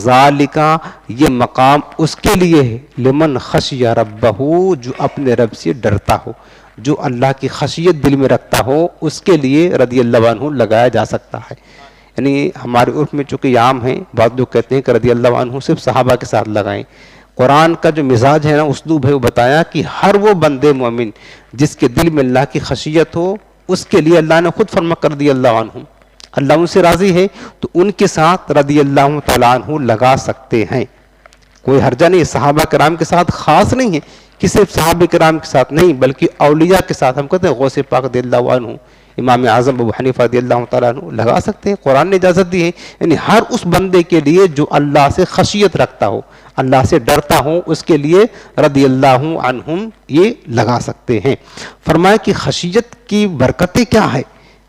ذالکا یہ مقام اس کے لیے ہے، لمن خشی ربہ جو اپنے رب سے ڈرتا ہو، جو اللہ کی خشیت دل میں رکھتا ہو، اس کے لیے رضی اللہ عنہ لگایا جا سکتا ہے۔ یعنی ہمارے عرف میں چونکہ عام ہیں، بعض لوگ کہتے ہیں کہ رضی اللہ عنہ صرف صحابہ کے ساتھ لگائیں۔ قرآن کا جو مزاج ہے نا، اسلوب ہے، وہ بتایا کہ ہر وہ بندے مومن جس کے دل میں اللہ کی خشیت ہو، اس کے لیے اللہ نے خود فرما کر دی اللہ عنہ، اللہ ان سے راضی ہے تو ان کے ساتھ رضی اللہ تعالیٰ عنہ لگا سکتے ہیں، کوئی حرجہ نہیں۔ صحابہ کرام کے ساتھ خاص نہیں ہے کہ صرف صحابہ کرام کے ساتھ نہیں، بلکہ اولیاء کے ساتھ ہم کہتے ہیں غوث پاک رضی اللہ عنہ، امام اعظم ابو حنیفہ رضی اللہ تعالیٰ عنہ لگا سکتے ہیں، قرآن نے اجازت دی ہے۔ یعنی ہر اس بندے کے لیے جو اللہ سے خشیت رکھتا ہو، اللہ سے ڈرتا ہو، اس کے لیے رضی اللہ عنہم یہ لگا سکتے ہیں۔ فرمایا کہ خشیت کی برکتیں کیا ہے،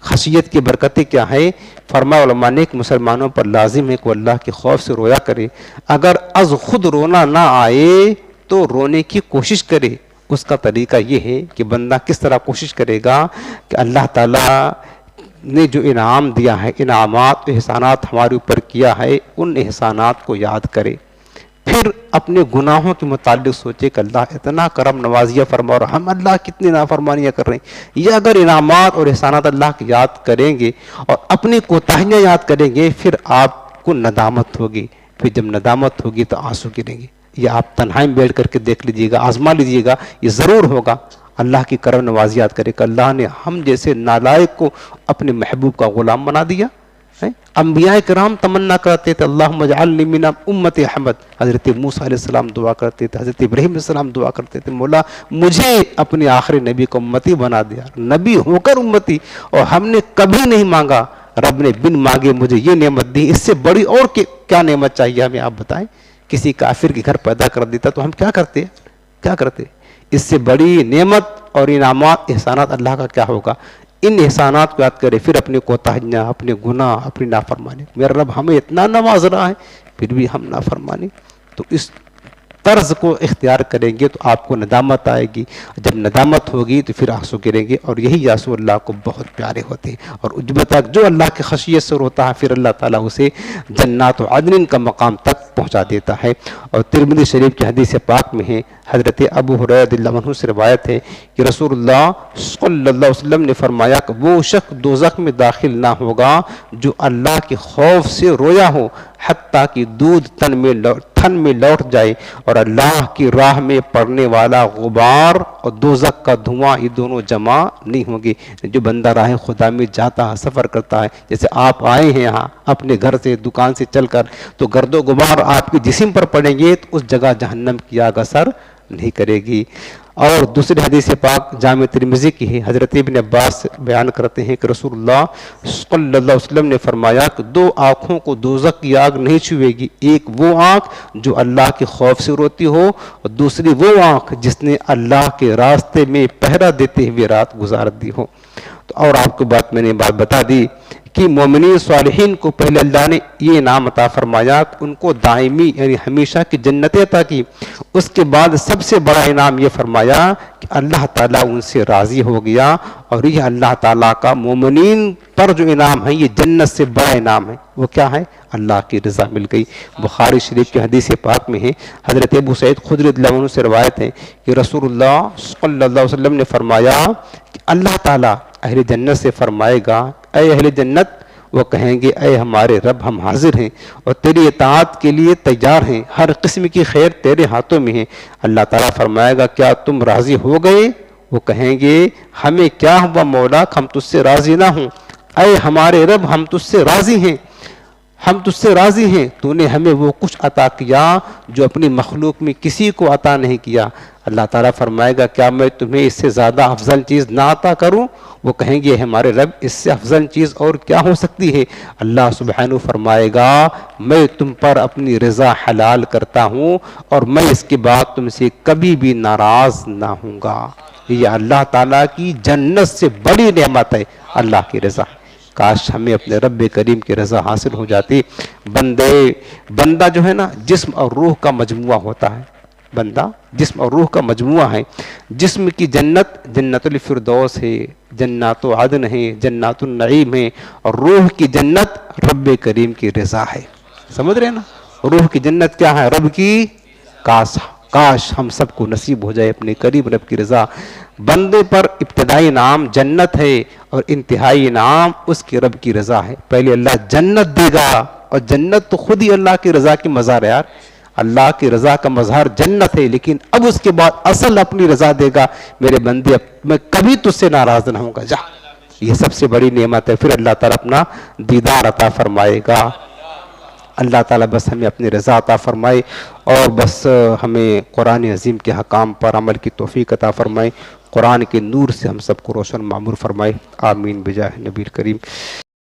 خشیت کی برکتیں کیا ہے؟ فرمایا علماء نے کہ مسلمانوں پر لازم ہے کہ وہ اللہ کے خوف سے رویا کرے، اگر از خود رونا نہ آئے تو رونے کی کوشش کرے۔ اس کا طریقہ یہ ہے کہ بندہ کس طرح کوشش کرے گا کہ اللہ تعالیٰ نے جو انعام دیا ہے، انعامات احسانات ہمارے اوپر کیا ہے، ان احسانات کو یاد کرے، پھر اپنے گناہوں کے متعلق سوچے کہ اللہ اتنا کرم نوازیہ فرما اور ہم اللہ کتنی نافرمانیاں کر رہے ہیں۔ یہ اگر انعامات اور احسانات اللہ کی یاد کریں گے اور اپنی کوتاہیاں یاد کریں گے، پھر آپ کو ندامت ہوگی، پھر جب ندامت ہوگی تو آنسو گریں گے۔ یہ آپ تنہائی میں بیٹھ کر کے دیکھ لیجئے گا، آزما لیجئے گا، یہ ضرور ہوگا۔ اللہ کی کرم نوازی یاد کرے کہ اللہ نے ہم جیسے نالائق کو اپنے محبوب کا غلام بنا دیا۔ انبیاء کرام تمنا کرتے تھے اللہم اجعلنی من امت احمد، حضرت موسیٰ علیہ السلام دعا کرتے تھے، حضرت ابراہیم علیہ السلام دعا کرتے تھے مولا مجھے اپنے آخری نبی کو امتی بنا دیا، نبی ہو کر امتی، اور ہم نے کبھی نہیں مانگا، رب نے بن مانگے مجھے یہ نعمت دی، اس سے بڑی اور کیا نعمت چاہیے ہمیں، آپ بتائیں۔ کسی کافر کے گھر پیدا کر دیتا تو ہم کیا کرتے؟ اس سے بڑی نعمت اور انعامات احسانات اللہ کا کیا ہوگا؟ ان احسانات کو یاد کرے، پھر اپنے کوتاہیاں، اپنے گناہ، اپنی نافرمانی، میرا رب ہمیں اتنا نواز رہا ہے پھر بھی ہم نافرمانی، تو اس طرز کو اختیار کریں گے تو آپ کو ندامت آئے گی، جب ندامت ہوگی تو پھر آنسو گریں گے، اور یہی آنسو اللہ کو بہت پیارے ہوتے ہیں، اور جب تک جو اللہ کی خشیت سے روتا ہے پھر اللہ تعالیٰ اسے جنات و عدن کا مقام تک پہنچا دیتا ہے۔ اور ترمذی شریف کی حدیث پاک میں ہے، حضرت ابو ہریرہ رضی اللہ عنہ سے روایت ہے کہ رسول اللہ صلی اللہ علیہ وسلم نے فرمایا کہ وہ شخص دوزخ میں داخل نہ ہوگا جو اللہ کے خوف سے رویا ہو، حتیٰ کہ دودھ تن میں لوٹ جائے، اور اللہ کی راہ میں پڑنے والا غبار اور دوزخ کا دھواں یہ دونوں جمع نہیں ہوں گے۔ جو بندہ راہ خدا میں جاتا ہے، سفر کرتا ہے، جیسے آپ آئے ہیں یہاں اپنے گھر سے، دکان سے چل کر، تو گرد و غبار آپ کے جسم پر پڑیں گے تو اس جگہ جہنم کی آگ اثر نہیں کرے گی۔ اور دوسری حدیث پاک جامع ترمذی کی ہے، حضرت ابن عباس بیان کرتے ہیں کہ رسول اللہ صلی اللہ علیہ وسلم نے فرمایا کہ دو آنکھوں کو دوزخ کی آگ نہیں چھوئے گی، ایک وہ آنکھ جو اللہ کے خوف سے روتی ہو، اور دوسری وہ آنکھ جس نے اللہ کے راستے میں پہرا دیتے ہوئے رات گزار دی ہو۔ تو اور آپ کو بات میں نے بتا دی کہ مومنین صالحین کو پہلے اللہ نے یہ انعام عطا فرمایا، ان کو دائمی یعنی ہمیشہ کی جنتیں عطا کی، اس کے بعد سب سے بڑا انعام یہ فرمایا کہ اللہ تعالیٰ ان سے راضی ہو گیا، اور یہ اللہ تعالیٰ کا مومنین پر جو انعام ہے یہ جنت سے بڑا انعام ہے، وہ کیا ہے؟ اللہ کی رضا مل گئی۔ بخاری شریف کی حدیث پاک میں ہے، حضرت ابو سعید خدری رضی اللہ عنہ سے روایت ہے کہ رسول اللہ صلی اللہ علیہ وسلم نے فرمایا کہ اللہ تعالیٰ اہل جنت سے فرمائے گا، اے اہل جنت، وہ کہیں گے اے ہمارے رب ہم حاضر ہیں اور تیری اطاعت کے لیے تیار ہیں، ہر قسم کی خیر تیرے ہاتھوں میں ہے۔ اللہ تعالیٰ فرمائے گا کیا تم راضی ہو گئے؟ وہ کہیں گے ہمیں کیا ہوا مولا، ہم تجھ سے راضی نہ ہوں، اے ہمارے رب ہم تجھ سے راضی ہیں۔ ہم تجھ سے راضی ہیں، تو نے ہمیں وہ کچھ عطا کیا جو اپنی مخلوق میں کسی کو عطا نہیں کیا۔ اللہ تعالیٰ فرمائے گا کیا میں تمہیں اس سے زیادہ افضل چیز نہ عطا کروں؟ وہ کہیں گے ہمارے رب اس سے افضل چیز اور کیا ہو سکتی ہے؟ اللہ سبحانہ فرمائے گا میں تم پر اپنی رضا حلال کرتا ہوں اور میں اس کے بعد تم سے کبھی بھی ناراض نہ ہوں گا۔ یہ اللہ تعالیٰ کی جنت سے بڑی نعمت ہے، اللہ کی رضا۔ کاش ہمیں اپنے رب کریم کی رضا حاصل ہو جاتی۔ بندہ جو ہے نا جسم اور روح کا مجموعہ ہوتا ہے، بندہ جسم اور روح کا مجموعہ ہے۔ جسم کی جنت جنت الفردوس ہے، جنات عدن ہے، جنات النعیم ہے، اور روح کی جنت رب کریم کی رضا ہے۔ سمجھ رہے ہیں نا؟ روح کی جنت کیا ہے؟ رب کی کاش ہم سب کو نصیب ہو جائے اپنے قریب رب کی رضا۔ بندے پر ابتدائی انعام جنت ہے اور انتہائی انعام اس کی رب کی رضا ہے۔ پہلے اللہ جنت دے گا، اور جنت تو خود ہی اللہ کی رضا کی مظہر ہے یار، اللہ کی رضا کا مظہر جنت ہے، لیکن اب اس کے بعد اصل اپنی رضا دے گا، میرے بندے میں کبھی تجھ سے ناراض نہ ہوں گا، جا۔ یہ سب سے بڑی نعمت ہے۔ پھر اللہ تعالیٰ اپنا دیدار عطا فرمائے گا۔ اللہ تعالیٰ بس ہمیں اپنی رضا عطا فرمائے، اور بس ہمیں قرآن عظیم کے حکام پر عمل کی توفیق عطا فرمائے، قرآن کے نور سے ہم سب کو روشن معمور فرمائے، آمین بجاہ نبی کریم۔